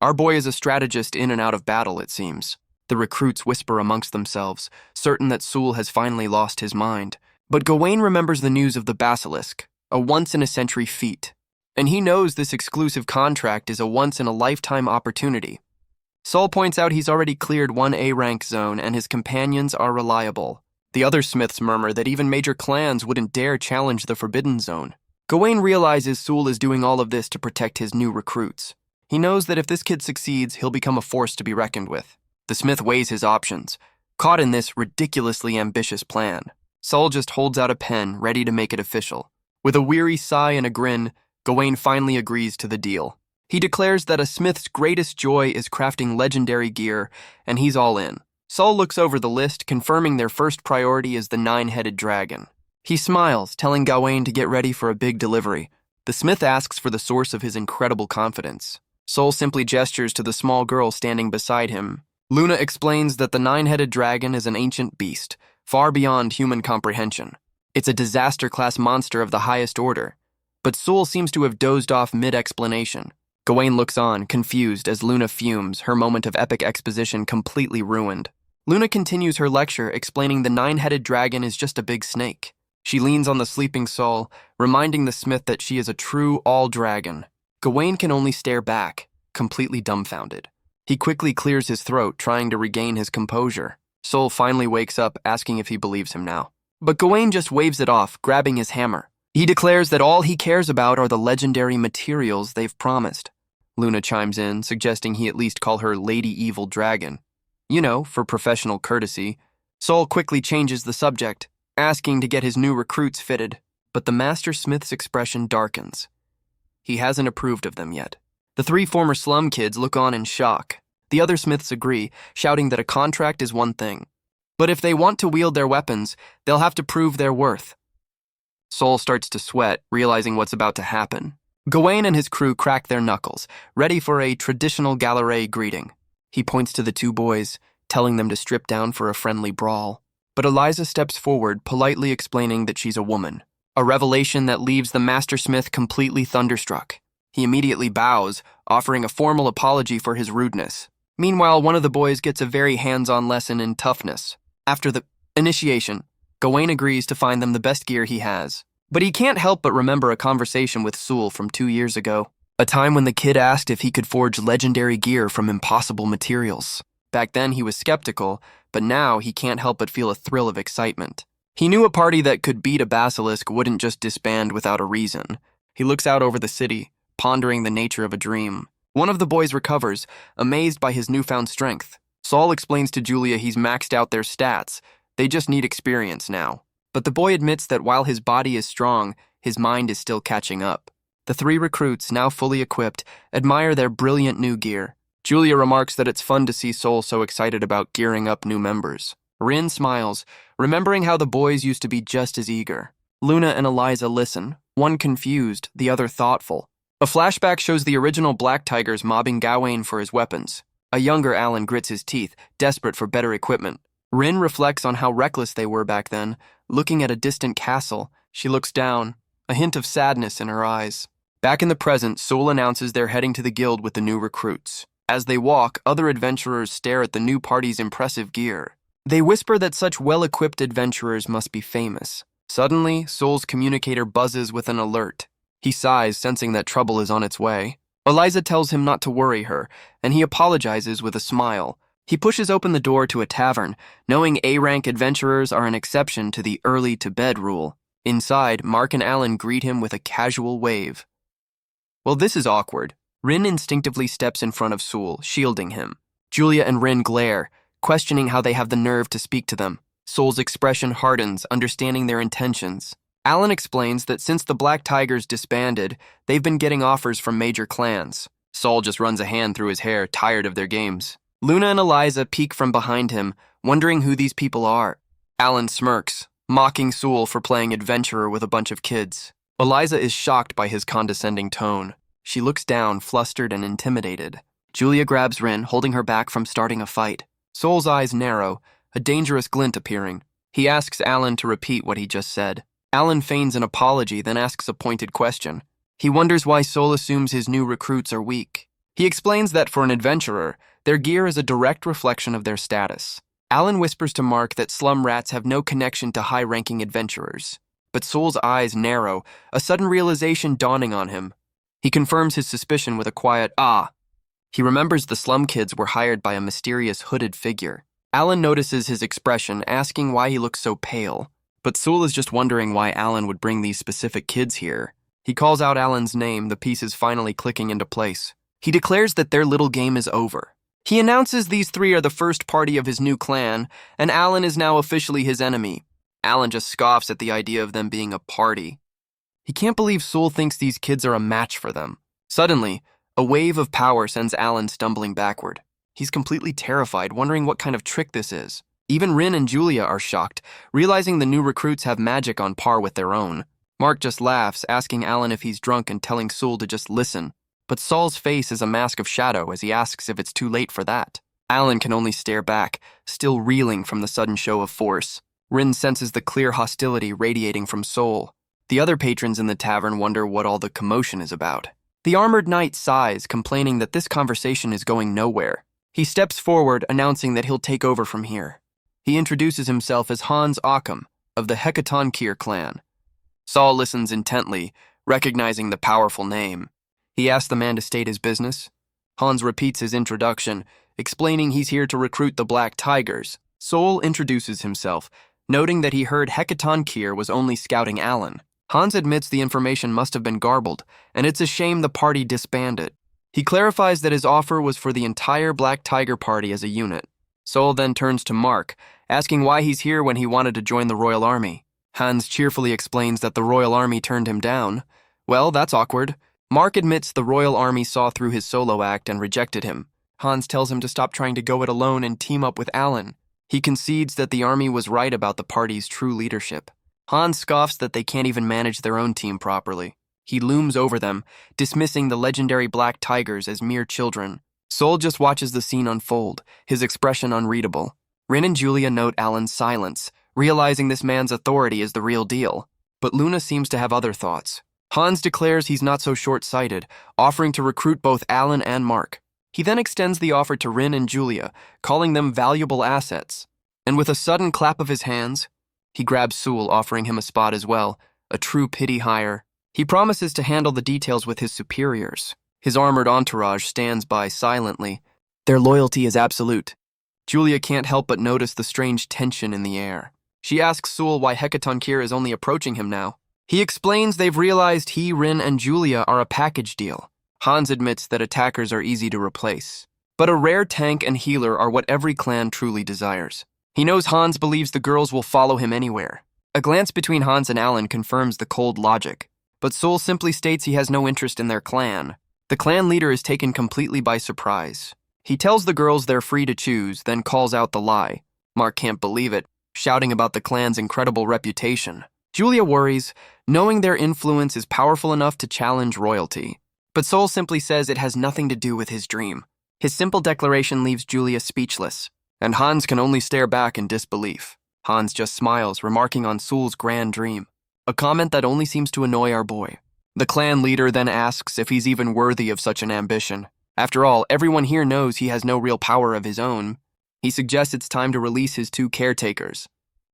Our boy is a strategist in and out of battle, it seems. The recruits whisper amongst themselves, certain that Sol has finally lost his mind. But Gawain remembers the news of the basilisk, a once-in-a-century feat. And he knows this exclusive contract is a once-in-a-lifetime opportunity. Sol points out he's already cleared 1 A-rank zone and his companions are reliable. The other smiths murmur that even major clans wouldn't dare challenge the Forbidden Zone. Gawain realizes Sol is doing all of this to protect his new recruits. He knows that if this kid succeeds, he'll become a force to be reckoned with. The smith weighs his options, caught in this ridiculously ambitious plan. Sol just holds out a pen, ready to make it official. With a weary sigh and a grin, Gawain finally agrees to the deal. He declares that a smith's greatest joy is crafting legendary gear, and he's all in. Sol looks over the list, confirming their first priority is the 9-headed dragon. He smiles, telling Gawain to get ready for a big delivery. The smith asks for the source of his incredible confidence. Sol simply gestures to the small girl standing beside him. Luna explains that the 9-headed dragon is an ancient beast, far beyond human comprehension. It's a disaster-class monster of the highest order. But Sol seems to have dozed off mid-explanation. Gawain looks on, confused, as Luna fumes, her moment of epic exposition completely ruined. Luna continues her lecture, explaining the 9-headed dragon is just a big snake. She leans on the sleeping Sol, reminding the smith that she is a true all-dragon. Gawain can only stare back, completely dumbfounded. He quickly clears his throat, trying to regain his composure. Sol finally wakes up, asking if he believes him now. But Gawain just waves it off, grabbing his hammer. He declares that all he cares about are the legendary materials they've promised. Luna chimes in, suggesting he at least call her Lady Evil Dragon. You know, for professional courtesy. Sol quickly changes the subject, asking to get his new recruits fitted, but the master smith's expression darkens. He hasn't approved of them yet. The 3 former slum kids look on in shock. The other smiths agree, shouting that a contract is one thing. But if they want to wield their weapons, they'll have to prove their worth. Sol starts to sweat, realizing what's about to happen. Gawain and his crew crack their knuckles, ready for a traditional gallery greeting. He points to the 2 boys, telling them to strip down for a friendly brawl. But Eliza steps forward, politely explaining that she's a woman. a revelation that leaves the mastersmith completely thunderstruck. He immediately bows, offering a formal apology for his rudeness. Meanwhile, one of the boys gets a very hands-on lesson in toughness. After the initiation, Gawain agrees to find them the best gear he has. But he can't help but remember a conversation with Sul from 2 years ago, a time when the kid asked if he could forge legendary gear from impossible materials. Back then he was skeptical, but now he can't help but feel a thrill of excitement. He knew a party that could beat a basilisk wouldn't just disband without a reason. He looks out over the city, pondering the nature of a dream. One of the boys recovers, amazed by his newfound strength. Saul explains to Julia he's maxed out their stats. They just need experience now. But the boy admits that while his body is strong, his mind is still catching up. The 3 recruits, now fully equipped, admire their brilliant new gear. Julia remarks that it's fun to see Sol so excited about gearing up new members. Rin smiles, remembering how the boys used to be just as eager. Luna and Eliza listen, one confused, the other thoughtful. A flashback shows the original Black Tigers mobbing Gawain for his weapons. A younger Alan grits his teeth, desperate for better equipment. Rin reflects on how reckless they were back then. Looking at a distant castle, she looks down, a hint of sadness in her eyes. Back in the present, Sol announces they're heading to the guild with the new recruits. As they walk, other adventurers stare at the new party's impressive gear. They whisper that such well-equipped adventurers must be famous. Suddenly, Sol's communicator buzzes with an alert. He sighs, sensing that trouble is on its way. Eliza tells him not to worry her, and he apologizes with a smile. He pushes open the door to a tavern, knowing A-rank adventurers are an exception to the early-to-bed rule. Inside, Mark and Alan greet him with a casual wave. Well, this is awkward. Rin instinctively steps in front of Sul, shielding him. Julia and Rin glare, questioning how they have the nerve to speak to them. Sol's expression hardens, understanding their intentions. Alan explains that since the Black Tigers disbanded, they've been getting offers from major clans. Sol just runs a hand through his hair, tired of their games. Luna and Eliza peek from behind him, wondering who these people are. Alan smirks, mocking Sul for playing adventurer with a bunch of kids. Eliza is shocked by his condescending tone. She looks down, flustered and intimidated. Julia grabs Rin, holding her back from starting a fight. Sol's eyes narrow, a dangerous glint appearing. He asks Alan to repeat what he just said. Alan feigns an apology, then asks a pointed question. He wonders why Sol assumes his new recruits are weak. He explains that for an adventurer, their gear is a direct reflection of their status. Alan whispers to Mark that slum rats have no connection to high-ranking adventurers. But Sol's eyes narrow, a sudden realization dawning on him. He confirms his suspicion with a quiet, "Ah." He remembers the slum kids were hired by a mysterious hooded figure. Alan notices his expression, asking why he looks so pale. But Sul is just wondering why Alan would bring these specific kids here. He calls out Alan's name, the pieces finally clicking into place. He declares that their little game is over. He announces these 3 are the first party of his new clan, and Alan is now officially his enemy. Alan just scoffs at the idea of them being a party. He can't believe Sul thinks these kids are a match for them. Suddenly, a wave of power sends Alan stumbling backward. He's completely terrified, wondering what kind of trick this is. Even Rin and Julia are shocked, realizing the new recruits have magic on par with their own. Mark just laughs, asking Alan if he's drunk and telling Sul to just listen. But Saul's face is a mask of shadow as he asks if it's too late for that. Alan can only stare back, still reeling from the sudden show of force. Rin senses the clear hostility radiating from Sol. The other patrons in the tavern wonder what all the commotion is about. The armored knight sighs, complaining that this conversation is going nowhere. He steps forward, announcing that he'll take over from here. He introduces himself as Hans Occam, of the Hekatonkir clan. Saul listens intently, recognizing the powerful name. He asks the man to state his business. Hans repeats his introduction, explaining he's here to recruit the Black Tigers. Sol introduces himself, noting that he heard Hekatonkir was only scouting Alan. Hans admits the information must have been garbled, and it's a shame the party disbanded. He clarifies that his offer was for the entire Black Tiger party as a unit. Sol then turns to Mark, asking why he's here when he wanted to join the Royal Army. Hans cheerfully explains that the Royal Army turned him down. Well, that's awkward. Mark admits the Royal Army saw through his solo act and rejected him. Hans tells him to stop trying to go it alone and team up with Alan. He concedes that the army was right about the party's true leadership. Hans scoffs that they can't even manage their own team properly. He looms over them, dismissing the legendary Black Tigers as mere children. Sol just watches the scene unfold, his expression unreadable. Ren and Julia note Alan's silence, realizing this man's authority is the real deal. but Luna seems to have other thoughts. Hans declares he's not so short-sighted, offering to recruit both Alan and Mark. He then extends the offer to Ren and Julia, calling them valuable assets. And with a sudden clap of his hands, he grabs Sewell, offering him a spot as well, a true pity hire. He promises to handle the details with his superiors. His armored entourage stands by silently. Their loyalty is absolute. Julia can't help but notice the strange tension in the air. She asks Sewell why Hecatonkir is only approaching him now. He explains they've realized he, Ren, and Julia are a package deal. Hans admits that attackers are easy to replace. But a rare tank and healer are what every clan truly desires. He knows Hans believes the girls will follow him anywhere. A glance between Hans and Alan confirms the cold logic. But Sewell simply states he has no interest in their clan. The clan leader is taken completely by surprise. He tells the girls they're free to choose, then calls out the lie. Mark can't believe it, shouting about the clan's incredible reputation. Julia worries, knowing their influence is powerful enough to challenge royalty. But Sewell simply says it has nothing to do with his dream. His simple declaration leaves Julia speechless, and Hans can only stare back in disbelief. Hans just smiles, remarking on Sewell's grand dream, a comment that only seems to annoy our boy. The clan leader then asks if he's even worthy of such an ambition. After all, everyone here knows he has no real power of his own. He suggests it's time to release his 2 caretakers,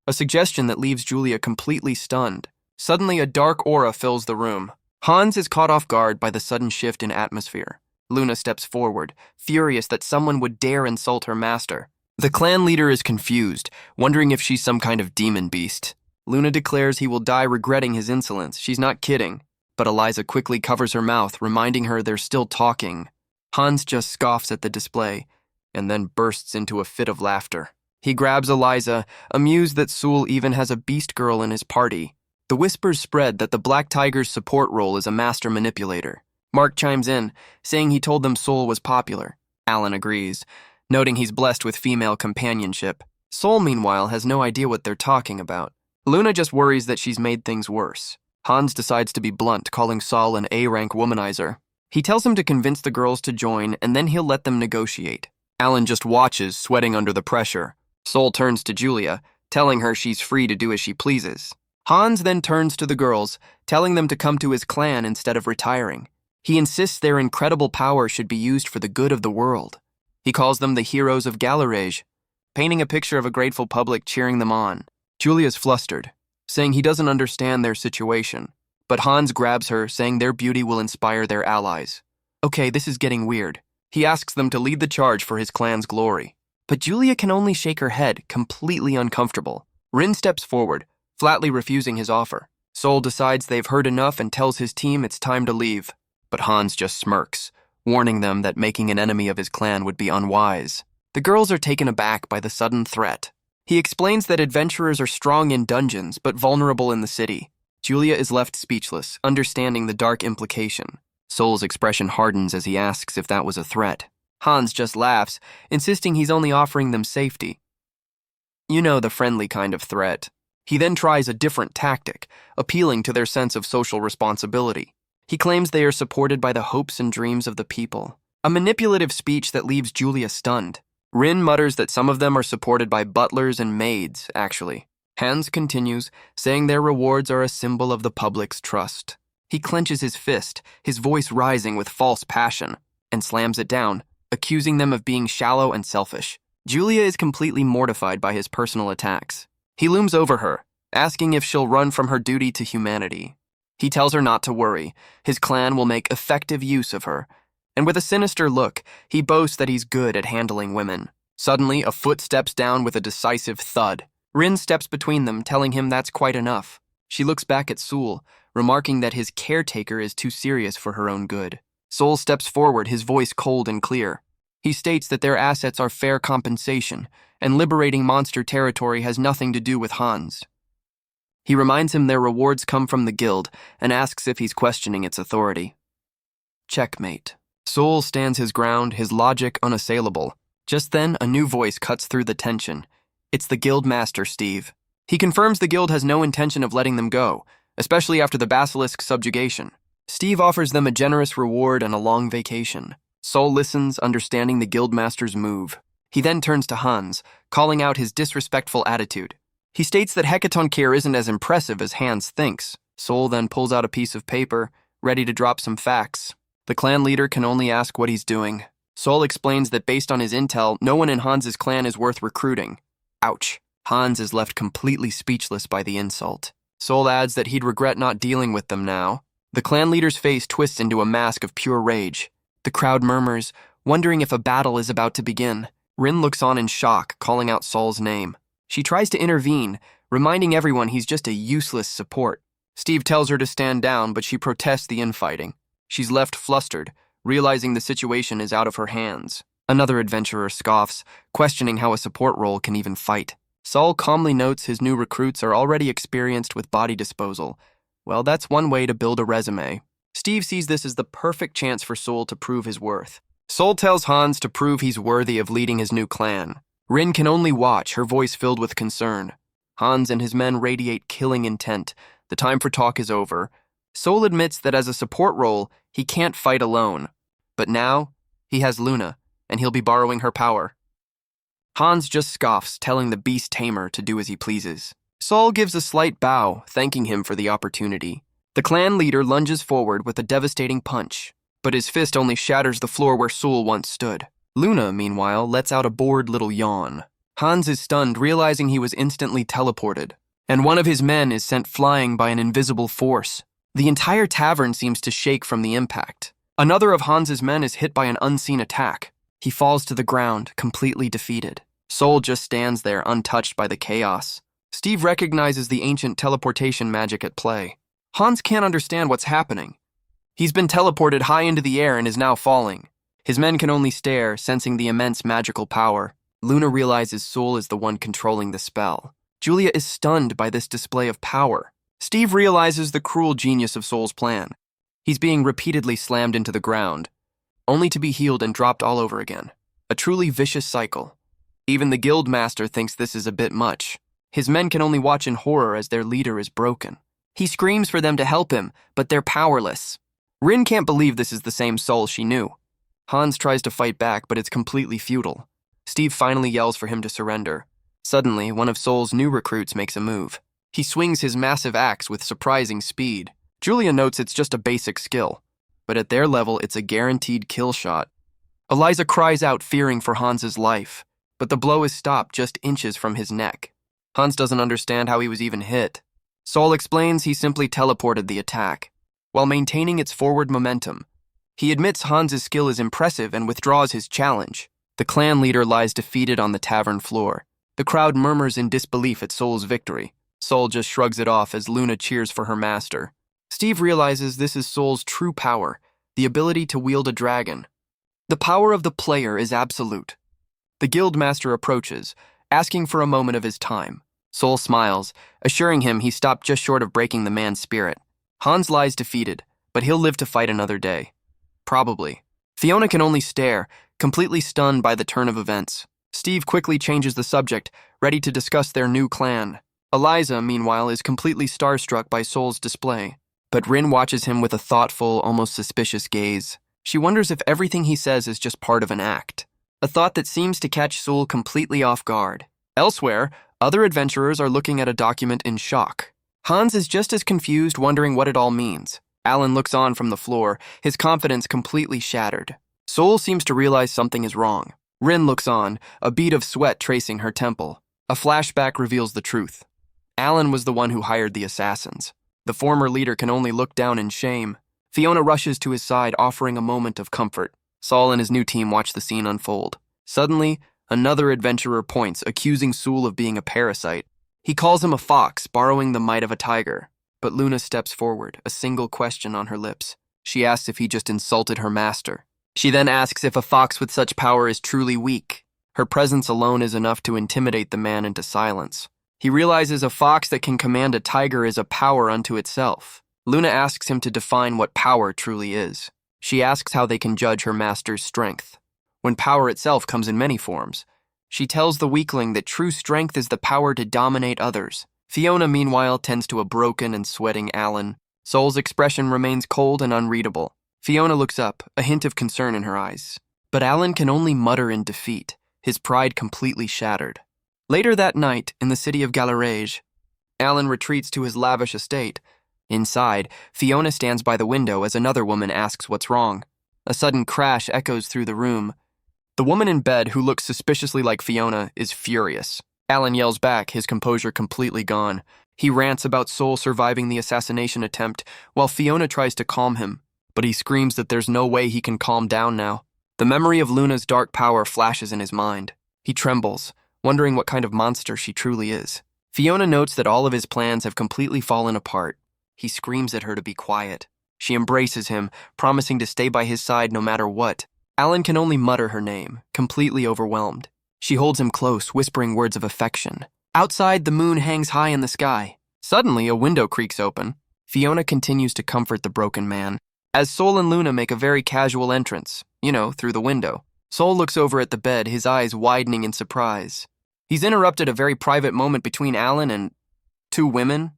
a suggestion that leaves Julia completely stunned. Suddenly, a dark aura fills the room. Hans is caught off guard by the sudden shift in atmosphere. Luna steps forward, furious that someone would dare insult her master. The clan leader is confused, wondering if she's some kind of demon beast. Luna declares he will die regretting his insolence. She's not kidding. But Eliza quickly covers her mouth, reminding her they're still talking. Hans just scoffs at the display, and then bursts into a fit of laughter. He grabs Eliza, amused that Sewell even has a beast girl in his party. The whispers spread that the Black Tiger's support role is a master manipulator. Mark chimes in, saying he told them Sewell was popular. Alan agrees, noting he's blessed with female companionship. Sewell, meanwhile, has no idea what they're talking about. Luna just worries that she's made things worse. Hans decides to be blunt, calling Saul an A-rank womanizer. He tells him to convince the girls to join, and then he'll let them negotiate. Alan just watches, sweating under the pressure. Saul turns to Julia, telling her she's free to do as she pleases. Hans then turns to the girls, telling them to come to his clan instead of retiring. He insists their incredible power should be used for the good of the world. He calls them the heroes of Galarage, painting a picture of a grateful public cheering them on. Julia's flustered, saying he doesn't understand their situation. But Hans grabs her, saying their beauty will inspire their allies. Okay, this is getting weird. He asks them to lead the charge for his clan's glory. But Julia can only shake her head, completely uncomfortable. Rin steps forward, flatly refusing his offer. Sol decides they've heard enough and tells his team it's time to leave. But Hans just smirks, warning them that making an enemy of his clan would be unwise. The girls are taken aback by the sudden threat. He explains that adventurers are strong in dungeons, but vulnerable in the city. Julia is left speechless, understanding the dark implication. Sol's expression hardens as he asks if that was a threat. Hans just laughs, insisting he's only offering them safety. You know, the friendly kind of threat. He then tries a different tactic, appealing to their sense of social responsibility. He claims they are supported by the hopes and dreams of the people. A manipulative speech that leaves Julia stunned. Rin mutters that some of them are supported by butlers and maids, actually. Hans continues, saying their rewards are a symbol of the public's trust. He clenches his fist, his voice rising with false passion, and slams it down, accusing them of being shallow and selfish. Julia is completely mortified by his personal attacks. He looms over her, asking if she'll run from her duty to humanity. He tells her not to worry. His clan will make effective use of her. And with a sinister look, he boasts that he's good at handling women. Suddenly, a foot steps down with a decisive thud. Rin steps between them, telling him that's quite enough. She looks back at Sewell, remarking that his caretaker is too serious for her own good. Sewell steps forward, his voice cold and clear. He states that their assets are fair compensation, and liberating monster territory has nothing to do with Hans. He reminds him their rewards come from the guild, and asks if he's questioning its authority. Checkmate. Sewell stands his ground, his logic unassailable. Just then, a new voice cuts through the tension. It's the guild master, Steve. He confirms the guild has no intention of letting them go, especially after the basilisk subjugation. Steve offers them a generous reward and a long vacation. Sol listens, understanding the guildmaster's move. He then turns to Hans, calling out his disrespectful attitude. He states that Hecatonkir isn't as impressive as Hans thinks. Sol then pulls out a piece of paper, ready to drop some facts. The clan leader can only ask what he's doing. Sol explains that based on his intel, no one in Hans's clan is worth recruiting. Ouch. Hans is left completely speechless by the insult. Sol adds that he'd regret not dealing with them now. The clan leader's face twists into a mask of pure rage. The crowd murmurs, wondering if a battle is about to begin. Rin looks on in shock, calling out Sol's name. She tries to intervene, reminding everyone he's just a useless support. Steve tells her to stand down, but she protests the infighting. She's left flustered, realizing the situation is out of her hands. Another adventurer scoffs, questioning how a support role can even fight. Sol calmly notes his new recruits are already experienced with body disposal. Well, that's one way to build a resume. Steve sees this as the perfect chance for Sol to prove his worth. Sol tells Hans to prove he's worthy of leading his new clan. Rin can only watch, her voice filled with concern. Hans and his men radiate killing intent. The time for talk is over. Sol admits that as a support role, he can't fight alone. But now, he has Luna, and he'll be borrowing her power. Hans just scoffs, telling the beast tamer to do as he pleases. Sol gives a slight bow, thanking him for the opportunity. The clan leader lunges forward with a devastating punch, but his fist only shatters the floor where Sol once stood. Luna, meanwhile, lets out a bored little yawn. Hans is stunned, realizing he was instantly teleported, and one of his men is sent flying by an invisible force. The entire tavern seems to shake from the impact. Another of Hans's men is hit by an unseen attack. He falls to the ground, completely defeated. Sol just stands there, untouched by the chaos. Steve recognizes the ancient teleportation magic at play. Hans can't understand what's happening. He's been teleported high into the air and is now falling. His men can only stare, sensing the immense magical power. Luna realizes Sol is the one controlling the spell. Julia is stunned by this display of power. Steve realizes the cruel genius of Sol's plan. He's being repeatedly slammed into the ground, only to be healed and dropped all over again. A truly vicious cycle. Even the guild master thinks this is a bit much. His men can only watch in horror as their leader is broken. He screams for them to help him, but they're powerless. Rin can't believe this is the same Sol she knew. Hans tries to fight back, but it's completely futile. Steve finally yells for him to surrender. Suddenly, one of Sol's new recruits makes a move. He swings his massive axe with surprising speed. Julia notes it's just a basic skill, but at their level, it's a guaranteed kill shot. Eliza cries out, fearing for Hans's life, but the blow is stopped just inches from his neck. Hans doesn't understand how he was even hit. Sol explains he simply teleported the attack, while maintaining its forward momentum. He admits Hans's skill is impressive and withdraws his challenge. The clan leader lies defeated on the tavern floor. The crowd murmurs in disbelief at Sol's victory. Sol just shrugs it off as Luna cheers for her master. Steve realizes this is Sol's true power, the ability to wield a dragon. The power of the player is absolute. The guild master approaches, asking for a moment of his time. Sol smiles, assuring him he stopped just short of breaking the man's spirit. Hans lies defeated, but he'll live to fight another day. Probably. Fiona can only stare, completely stunned by the turn of events. Steve quickly changes the subject, ready to discuss their new clan. Eliza, meanwhile, is completely starstruck by Sol's display, but Rin watches him with a thoughtful, almost suspicious gaze. She wonders if everything he says is just part of an act, a thought that seems to catch Sol completely off guard. Elsewhere, other adventurers are looking at a document in shock. Hans is just as confused, wondering what it all means. Alan looks on from the floor, his confidence completely shattered. Sol seems to realize something is wrong. Rin looks on, a bead of sweat tracing her temple. A flashback reveals the truth. Alan was the one who hired the assassins. The former leader can only look down in shame. Fiona rushes to his side, offering a moment of comfort. Sol and his new team watch the scene unfold. Suddenly, another adventurer points, accusing Sol of being a parasite. He calls him a fox, borrowing the might of a tiger. But Luna steps forward, a single question on her lips. She asks if he just insulted her master. She then asks if a fox with such power is truly weak. Her presence alone is enough to intimidate the man into silence. He realizes a fox that can command a tiger is a power unto itself. Luna asks him to define what power truly is. She asks how they can judge her master's strength, when power itself comes in many forms. She tells the weakling that true strength is the power to dominate others. Fiona, meanwhile, tends to a broken and sweating Alan. Sol's expression remains cold and unreadable. Fiona looks up, a hint of concern in her eyes. But Alan can only mutter in defeat, his pride completely shattered. Later that night, in the city of Galarage, Alan retreats to his lavish estate, Inside, Fiona stands by the window as another woman asks what's wrong. A sudden crash echoes through the room. The woman in bed, who looks suspiciously like Fiona, is furious. Alan yells back, his composure completely gone. He rants about Sol surviving the assassination attempt, while Fiona tries to calm him, but he screams that there's no way he can calm down now. The memory of Luna's dark power flashes in his mind. He trembles, wondering what kind of monster she truly is. Fiona notes that all of his plans have completely fallen apart. He screams at her to be quiet. She embraces him, promising to stay by his side no matter what. Alan can only mutter her name, completely overwhelmed. She holds him close, whispering words of affection. Outside, the moon hangs high in the sky. Suddenly, a window creaks open. Fiona continues to comfort the broken man, as Sol and Luna make a very casual entrance, through the window. Sol looks over at the bed, his eyes widening in surprise. He's interrupted a very private moment between Alan and two women.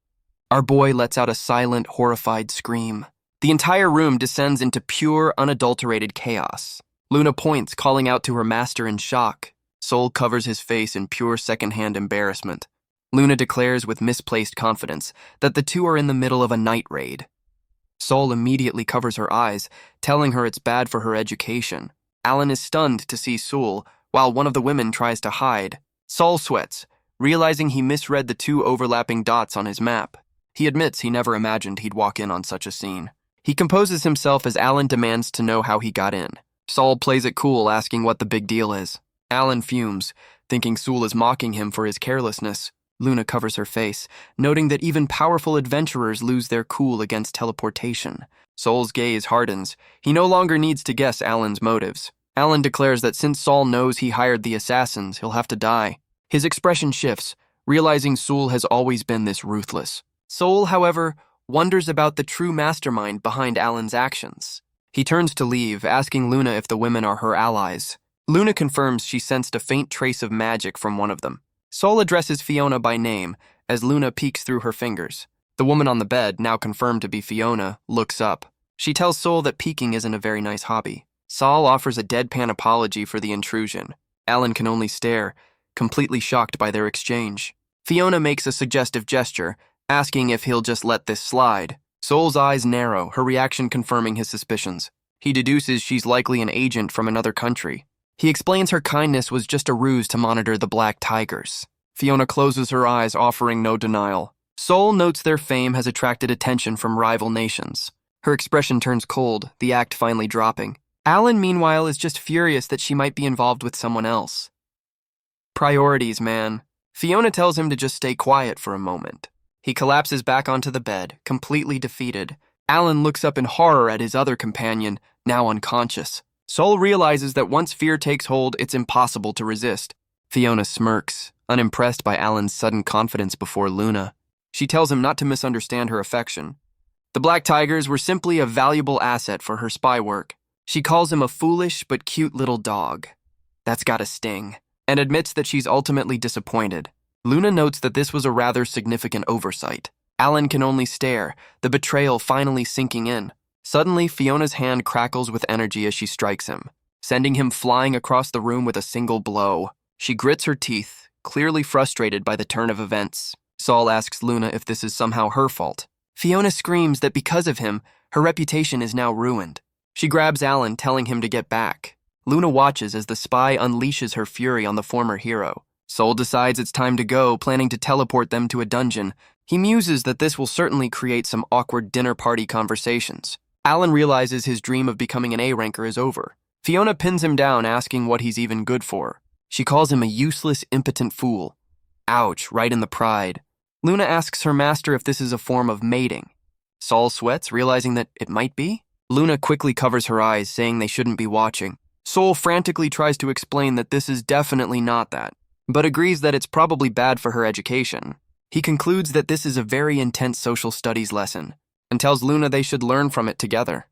Our boy lets out a silent, horrified scream. The entire room descends into pure, unadulterated chaos. Luna points, calling out to her master in shock. Sol covers his face in pure secondhand embarrassment. Luna declares with misplaced confidence that the two are in the middle of a night raid. Sol immediately covers her eyes, telling her it's bad for her education. Alan is stunned to see Sol, while one of the women tries to hide. Sol sweats, realizing he misread the two overlapping dots on his map. He admits he never imagined he'd walk in on such a scene. He composes himself as Alan demands to know how he got in. Sol plays it cool, asking what the big deal is. Alan fumes, thinking Sol is mocking him for his carelessness. Luna covers her face, noting that even powerful adventurers lose their cool against teleportation. Sol's gaze hardens. He no longer needs to guess Alan's motives. Alan declares that since Sol knows he hired the assassins, he'll have to die. His expression shifts, realizing Sol has always been this ruthless. Sol, however, wonders about the true mastermind behind Alan's actions. He turns to leave, asking Luna if the women are her allies. Luna confirms she sensed a faint trace of magic from one of them. Sol addresses Fiona by name as Luna peeks through her fingers. The woman on the bed, now confirmed to be Fiona, looks up. She tells Sol that peeking isn't a very nice hobby. Sol offers a deadpan apology for the intrusion. Alan can only stare, completely shocked by their exchange. Fiona makes a suggestive gesture, asking if he'll just let this slide. Sol's eyes narrow, her reaction confirming his suspicions. He deduces she's likely an agent from another country. He explains her kindness was just a ruse to monitor the Black Tigers. Fiona closes her eyes, offering no denial. Sol notes their fame has attracted attention from rival nations. Her expression turns cold, the act finally dropping. Alan, meanwhile, is just furious that she might be involved with someone else. Priorities, man. Fiona tells him to just stay quiet for a moment. He collapses back onto the bed, completely defeated. Alan looks up in horror at his other companion, now unconscious. Sol realizes that once fear takes hold, it's impossible to resist. Fiona smirks, unimpressed by Alan's sudden confidence before Luna. She tells him not to misunderstand her affection. The Black Tigers were simply a valuable asset for her spy work. She calls him a foolish but cute little dog. That's gotta sting, and admits that she's ultimately disappointed. Luna notes that this was a rather significant oversight. Alan can only stare, the betrayal finally sinking in. Suddenly, Fiona's hand crackles with energy as she strikes him, sending him flying across the room with a single blow. She grits her teeth, clearly frustrated by the turn of events. Sol asks Luna if this is somehow her fault. Fiona screams that because of him, her reputation is now ruined. She grabs Alan, telling him to get back. Luna watches as the spy unleashes her fury on the former hero. Sol decides it's time to go, planning to teleport them to a dungeon. He muses that this will certainly create some awkward dinner party conversations. Alan realizes his dream of becoming an A-ranker is over. Fiona pins him down, asking what he's even good for. She calls him a useless, impotent fool. Ouch, right in the pride. Luna asks her master if this is a form of mating. Sol sweats, realizing that it might be. Luna quickly covers her eyes, saying they shouldn't be watching. Sol frantically tries to explain that this is definitely not that, but agrees that it's probably bad for her education. He concludes that this is a very intense social studies lesson, and tells Luna they should learn from it together.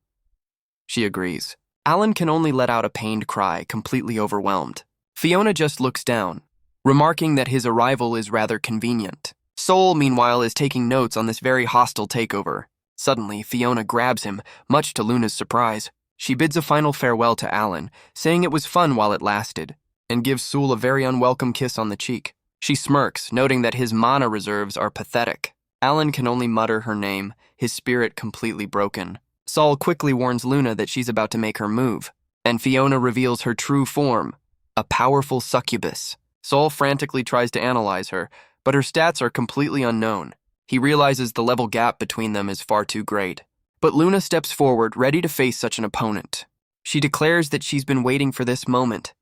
She agrees. Alan can only let out a pained cry, completely overwhelmed. Fiona just looks down, remarking that his arrival is rather convenient. Sol, meanwhile, is taking notes on this very hostile takeover. Suddenly, Fiona grabs him, much to Luna's surprise. She bids a final farewell to Alan, saying it was fun while it lasted, and gives Sol a very unwelcome kiss on the cheek. She smirks, noting that his mana reserves are pathetic. Alan can only mutter her name, his spirit completely broken. Saul quickly warns Luna that she's about to make her move, and Fiona reveals her true form, a powerful succubus. Saul frantically tries to analyze her, but her stats are completely unknown. He realizes the level gap between them is far too great. But Luna steps forward, ready to face such an opponent. She declares that she's been waiting for this moment,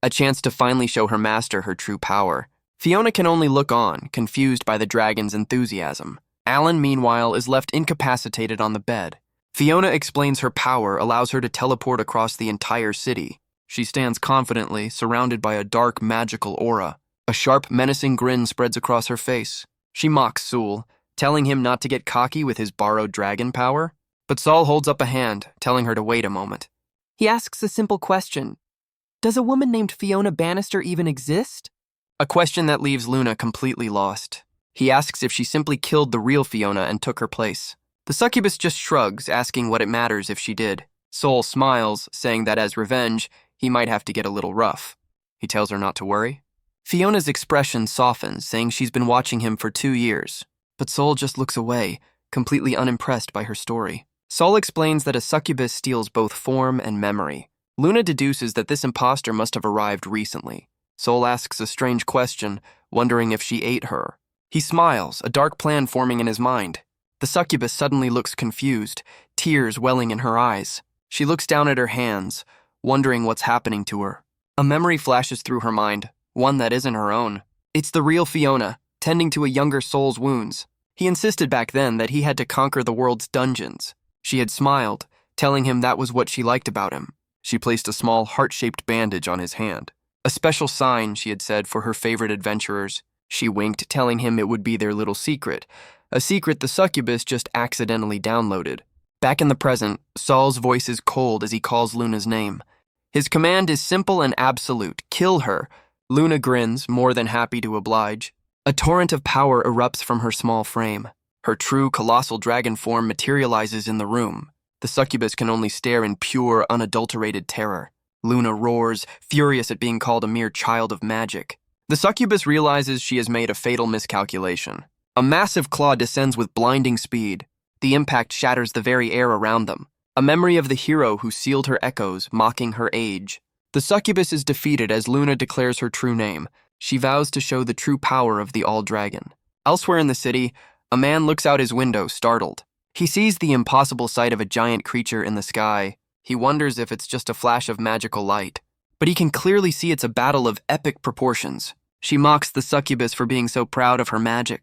a chance to finally show her master her true power. Fiona can only look on, confused by the dragon's enthusiasm. Alan, meanwhile, is left incapacitated on the bed. Fiona explains her power allows her to teleport across the entire city. She stands confidently, surrounded by a dark, magical aura. A sharp, menacing grin spreads across her face. She mocks Saul, telling him not to get cocky with his borrowed dragon power. But Saul holds up a hand, telling her to wait a moment. He asks a simple question. Does a woman named Fiona Bannister even exist? A question that leaves Luna completely lost. He asks if she simply killed the real Fiona and took her place. The succubus just shrugs, asking what it matters if she did. Saul smiles, saying that as revenge, he might have to get a little rough. He tells her not to worry. Fiona's expression softens, saying she's been watching him for 2 years. But Saul just looks away, completely unimpressed by her story. Saul explains that a succubus steals both form and memory. Luna deduces that this imposter must have arrived recently. Saul asks a strange question, wondering if she ate her. He smiles, a dark plan forming in his mind. The succubus suddenly looks confused, tears welling in her eyes. She looks down at her hands, wondering what's happening to her. A memory flashes through her mind, one that isn't her own. It's the real Fiona, tending to a younger soul's wounds. He insisted back then that he had to conquer the world's dungeons. She had smiled, telling him that was what she liked about him. She placed a small heart-shaped bandage on his hand. A special sign, she had said, for her favorite adventurers. She winked, telling him it would be their little secret, a secret the succubus just accidentally downloaded. Back in the present, Saul's voice is cold as he calls Luna's name. His command is simple and absolute: kill her. Luna grins, more than happy to oblige. A torrent of power erupts from her small frame. Her true colossal dragon form materializes in the room. The succubus can only stare in pure, unadulterated terror. Luna roars, furious at being called a mere child of magic. The succubus realizes she has made a fatal miscalculation. A massive claw descends with blinding speed. The impact shatters the very air around them. A memory of the hero who sealed her echoes, mocking her age. The succubus is defeated as Luna declares her true name. She vows to show the true power of the All-Dragon. Elsewhere in the city, a man looks out his window, startled. He sees the impossible sight of a giant creature in the sky. He wonders if it's just a flash of magical light. But he can clearly see it's a battle of epic proportions. She mocks the succubus for being so proud of her magic.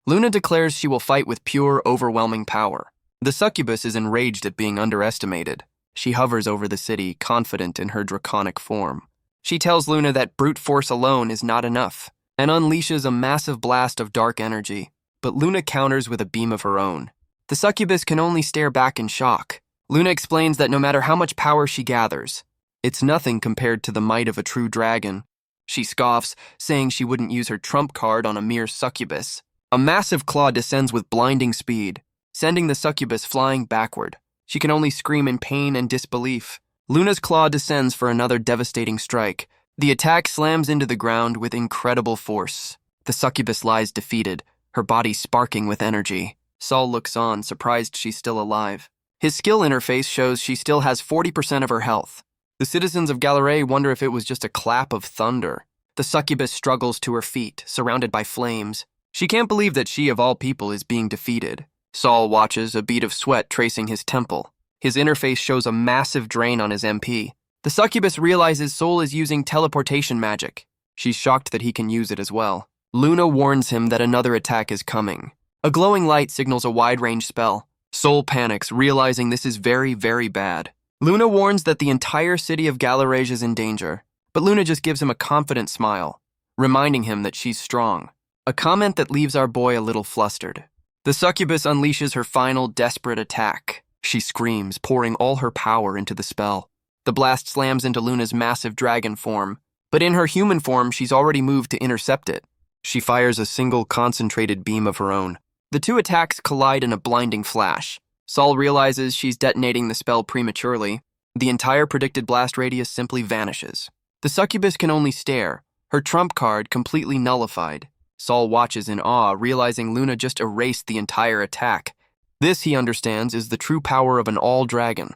Luna declares she will fight with pure, overwhelming power. The succubus is enraged at being underestimated. She hovers over the city, confident in her draconic form. She tells Luna that brute force alone is not enough, and unleashes a massive blast of dark energy. But Luna counters with a beam of her own. The succubus can only stare back in shock. Luna explains that no matter how much power she gathers, it's nothing compared to the might of a true dragon. She scoffs, saying she wouldn't use her trump card on a mere succubus. A massive claw descends with blinding speed, sending the succubus flying backward. She can only scream in pain and disbelief. Luna's claw descends for another devastating strike. The attack slams into the ground with incredible force. The succubus lies defeated, her body sparking with energy. Saul looks on, surprised she's still alive. His skill interface shows she still has 40% of her health. The citizens of Galeray wonder if it was just a clap of thunder. The succubus struggles to her feet, surrounded by flames. She can't believe that she, of all people, is being defeated. Saul watches, a bead of sweat tracing his temple. His interface shows a massive drain on his MP. The succubus realizes Saul is using teleportation magic. She's shocked that he can use it as well. Luna warns him that another attack is coming. A glowing light signals a wide-range spell. Saul panics, realizing this is very, very bad. Luna warns that the entire city of Galeray is in danger, but Luna just gives him a confident smile, reminding him that she's strong. A comment that leaves our boy a little flustered. The succubus unleashes her final, desperate attack. She screams, pouring all her power into the spell. The blast slams into Luna's massive dragon form, but in her human form, she's already moved to intercept it. She fires a single concentrated beam of her own. The two attacks collide in a blinding flash. Saul realizes she's detonating the spell prematurely. The entire predicted blast radius simply vanishes. The succubus can only stare, her trump card completely nullified. Saul watches in awe, realizing Luna just erased the entire attack. This, he understands, is the true power of an all-dragon.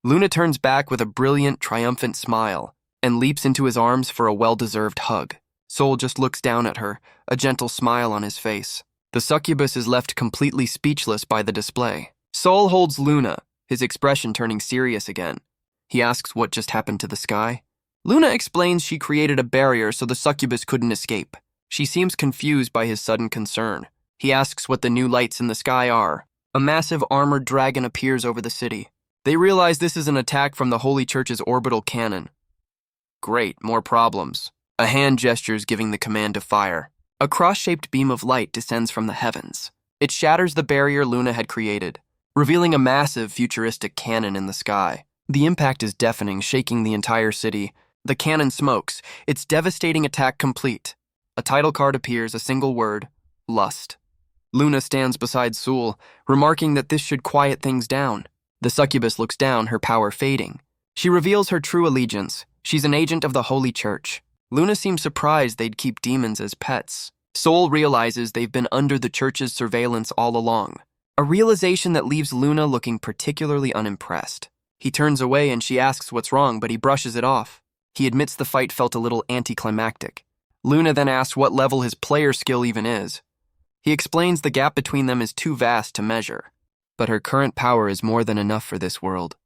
Luna turns back with a brilliant, triumphant smile and leaps into his arms for a well-deserved hug. Sol just looks down at her, a gentle smile on his face. The succubus is left completely speechless by the display. Sol holds Luna, his expression turning serious again. He asks what just happened to the sky. Luna explains she created a barrier so the succubus couldn't escape. She seems confused by his sudden concern. He asks what the new lights in the sky are. A massive armored dragon appears over the city. They realize this is an attack from the Holy Church's orbital cannon. Great, more problems. A hand gestures giving the command to fire. A cross-shaped beam of light descends from the heavens. It shatters the barrier Luna had created, revealing a massive, futuristic cannon in the sky. The impact is deafening, shaking the entire city. The cannon smokes, its devastating attack complete. A title card appears, a single word, lust. Luna stands beside Sul, remarking that this should quiet things down. The succubus looks down, her power fading. She reveals her true allegiance. She's an agent of the Holy Church. Luna seems surprised they'd keep demons as pets. Sol realizes they've been under the church's surveillance all along, a realization that leaves Luna looking particularly unimpressed. He turns away and she asks what's wrong, but he brushes it off. He admits the fight felt a little anticlimactic. Luna then asks what level his player skill even is. He explains the gap between them is too vast to measure, but her current power is more than enough for this world.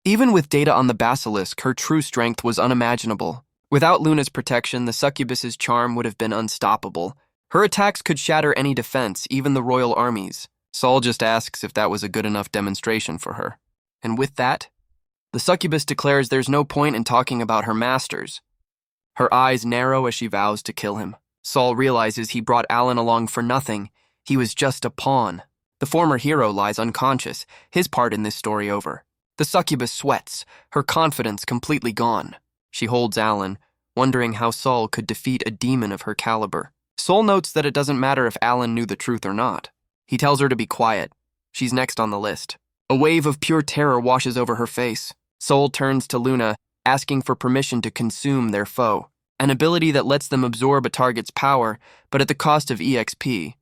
Even with data on the basilisk, her true strength was unimaginable. Without Luna's protection, the succubus's charm would have been unstoppable. Her attacks could shatter any defense, even the royal armies. Sol just asks if that was a good enough demonstration for her. And with that, the succubus declares there's no point in talking about her masters. Her eyes narrow as she vows to kill him. Sol realizes he brought Alan along for nothing. He was just a pawn. The former hero lies unconscious, his part in this story over. The succubus sweats, her confidence completely gone. She holds Alan, wondering how Sol could defeat a demon of her caliber. Sol notes that it doesn't matter if Alan knew the truth or not. He tells her to be quiet. She's next on the list. A wave of pure terror washes over her face. Sol turns to Luna, asking for permission to consume their foe, an ability that lets them absorb a target's power, but at the cost of EXP.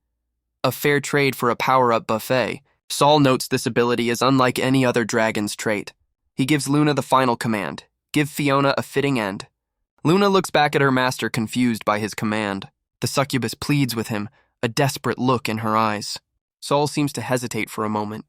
A fair trade for a power-up buffet. Sol notes this ability is unlike any other dragon's trait. He gives Luna the final command. Give Fiona a fitting end. Luna looks back at her master, confused by his command. The succubus pleads with him, a desperate look in her eyes. Sol seems to hesitate for a moment.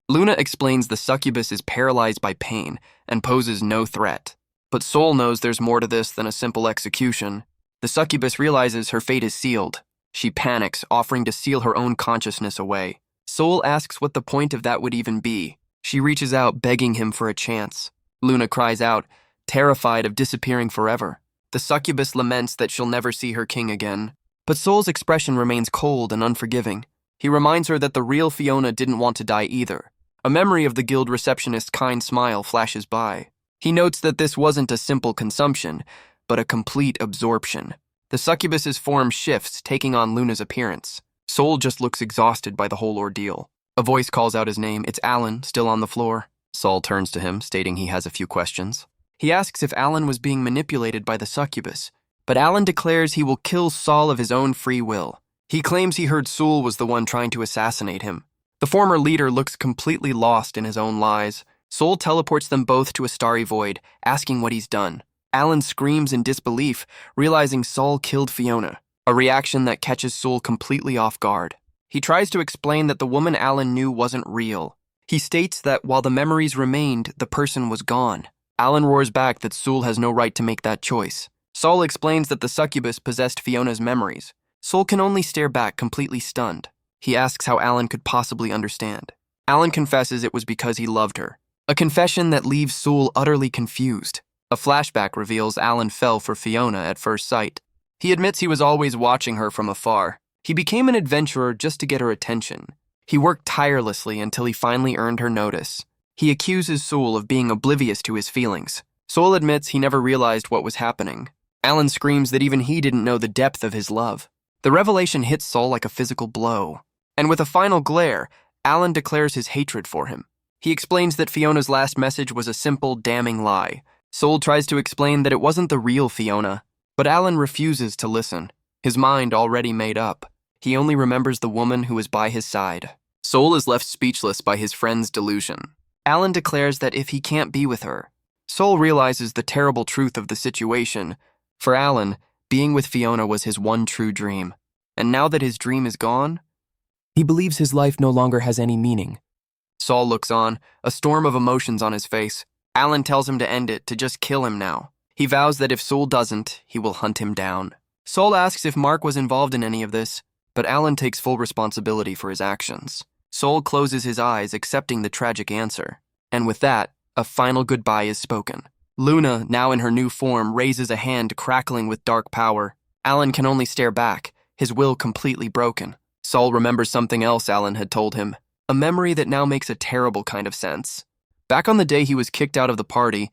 Luna explains the succubus is paralyzed by pain and poses no threat. But Sol knows there's more to this than a simple execution. The succubus realizes her fate is sealed. She panics, offering to seal her own consciousness away. Sol asks what the point of that would even be. She reaches out, begging him for a chance. Luna cries out, terrified of disappearing forever. The succubus laments that she'll never see her king again. But Sol's expression remains cold and unforgiving. He reminds her that the real Fiona didn't want to die either. A memory of the guild receptionist's kind smile flashes by. He notes that this wasn't a simple consumption, but a complete absorption. The succubus's form shifts, taking on Luna's appearance. Sol just looks exhausted by the whole ordeal. A voice calls out his name. It's Alan, still on the floor. Sol turns to him, stating he has a few questions. He asks if Alan was being manipulated by the succubus, but Alan declares he will kill Sol of his own free will. He claims he heard Sul was the one trying to assassinate him. The former leader looks completely lost in his own lies. Sol teleports them both to a starry void, asking what he's done. Alan screams in disbelief, realizing Sol killed Fiona, a reaction that catches Sol completely off guard. He tries to explain that the woman Alan knew wasn't real. He states that while the memories remained, the person was gone. Alan roars back that Sul has no right to make that choice. Sol explains that the succubus possessed Fiona's memories. Sol can only stare back, completely stunned. He asks how Alan could possibly understand. Alan confesses it was because he loved her. A confession that leaves Sul utterly confused. A flashback reveals Alan fell for Fiona at first sight. He admits he was always watching her from afar. He became an adventurer just to get her attention. He worked tirelessly until he finally earned her notice. He accuses Sul of being oblivious to his feelings. Sul admits he never realized what was happening. Alan screams that even he didn't know the depth of his love. The revelation hits Sul like a physical blow. And with a final glare, Alan declares his hatred for him. He explains that Fiona's last message was a simple, damning lie. Sul tries to explain that it wasn't the real Fiona, but Alan refuses to listen. His mind already made up. He only remembers the woman who was by his side. Sol is left speechless by his friend's delusion. Alan declares that if he can't be with her, Sol realizes the terrible truth of the situation. For Alan, being with Fiona was his one true dream. And now that his dream is gone, he believes his life no longer has any meaning. Sol looks on, a storm of emotions on his face. Alan tells him to end it, to just kill him now. He vows that if Sol doesn't, he will hunt him down. Sol asks if Mark was involved in any of this, but Alan takes full responsibility for his actions. Sol closes his eyes, accepting the tragic answer. And with that, a final goodbye is spoken. Luna, now in her new form, raises a hand crackling with dark power. Alan can only stare back, his will completely broken. Sol remembers something else Alan had told him, a memory that now makes a terrible kind of sense. Back on the day he was kicked out of the party,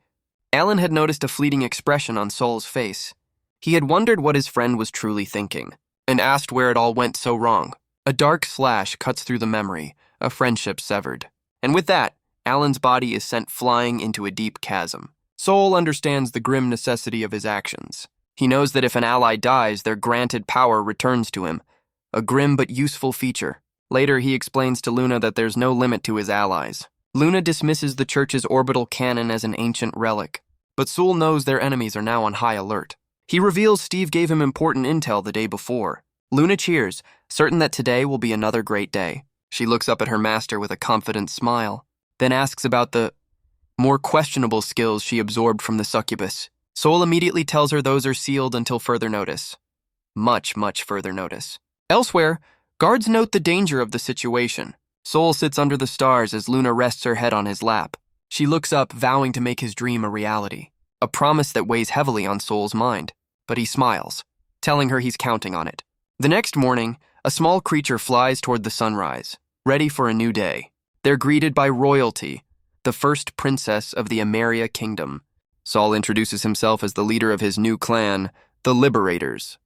Alan had noticed a fleeting expression on Sol's face. He had wondered what his friend was truly thinking, and asked where it all went so wrong. A dark slash cuts through the memory, a friendship severed. And with that, Alan's body is sent flying into a deep chasm. Sol understands the grim necessity of his actions. He knows that if an ally dies, their granted power returns to him, a grim but useful feature. Later, he explains to Luna that there's no limit to his allies. Luna dismisses the church's orbital cannon as an ancient relic, but Sol knows their enemies are now on high alert. He reveals Steve gave him important intel the day before. Luna cheers, certain that today will be another great day. She looks up at her master with a confident smile, then asks about the more questionable skills she absorbed from the succubus. Sol immediately tells her those are sealed until further notice. Much further notice. Elsewhere, guards note the danger of the situation. Sol sits under the stars as Luna rests her head on his lap. She looks up, vowing to make his dream a reality, a promise that weighs heavily on Sol's mind. But he smiles, telling her he's counting on it. The next morning, a small creature flies toward the sunrise, ready for a new day. They're greeted by royalty, the first princess of the Ameria kingdom. Sol introduces himself as the leader of his new clan, the Liberators.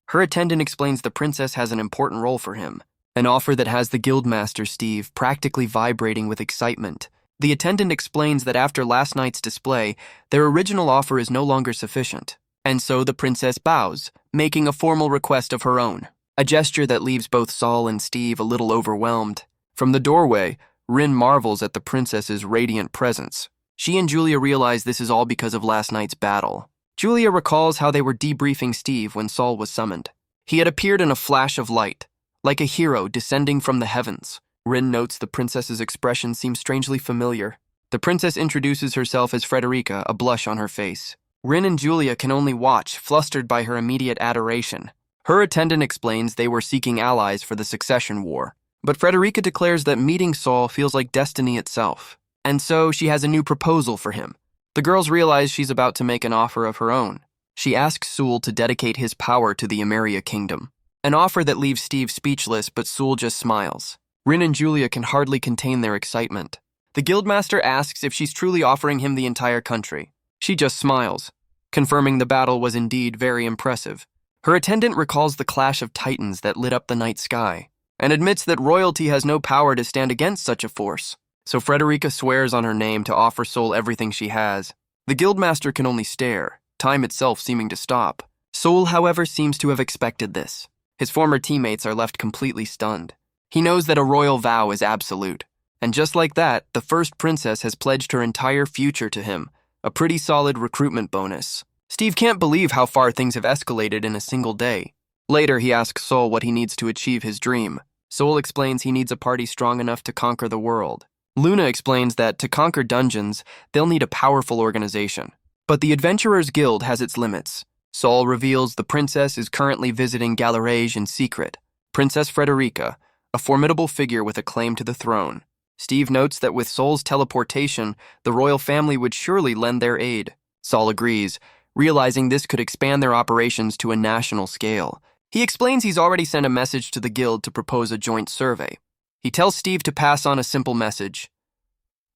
Her attendant explains the princess has an important role for him, an offer that has the guildmaster Steve practically vibrating with excitement. The attendant explains that after last night's display, their original offer is no longer sufficient, and so the princess bows, making a formal request of her own, a gesture that leaves both Sol and Steve a little overwhelmed. From the doorway, Ren marvels at the princess's radiant presence. She and Julia realize this is all because of last night's battle. Julia recalls how they were debriefing Steve when Sol was summoned. He had appeared in a flash of light, like a hero descending from the heavens. Ren notes the princess's expression seems strangely familiar. The princess introduces herself as Frederica, a blush on her face. Ren and Julia can only watch, flustered by her immediate adoration. Her attendant explains they were seeking allies for the succession war. But Frederica declares that meeting Sol feels like destiny itself, and so she has a new proposal for him. The girls realize she's about to make an offer of her own. She asks Sol to dedicate his power to the Ameria kingdom, an offer that leaves Steve speechless, but Sol just smiles. Ren and Julia can hardly contain their excitement. The guildmaster asks if she's truly offering him the entire country. She just smiles, confirming the battle was indeed very impressive. Her attendant recalls the clash of titans that lit up the night sky, and admits that royalty has no power to stand against such a force. So Frederica swears on her name to offer Sol everything she has. The guildmaster can only stare, time itself seeming to stop. Sol, however, seems to have expected this. His former teammates are left completely stunned. He knows that a royal vow is absolute, and just like that, the first princess has pledged her entire future to him, a pretty solid recruitment bonus. Steve can't believe how far things have escalated in a single day. Later, he asks Sol what he needs to achieve his dream. Sol explains he needs a party strong enough to conquer the world. Luna explains that to conquer dungeons, they'll need a powerful organization. But the Adventurers Guild has its limits. Sol reveals the princess is currently visiting Galarage in secret. Princess Frederica, a formidable figure with a claim to the throne. Steve notes that with Sol's teleportation, the royal family would surely lend their aid. Sol agrees, realizing this could expand their operations to a national scale. He explains he's already sent a message to the guild to propose a joint survey. He tells Steve to pass on a simple message.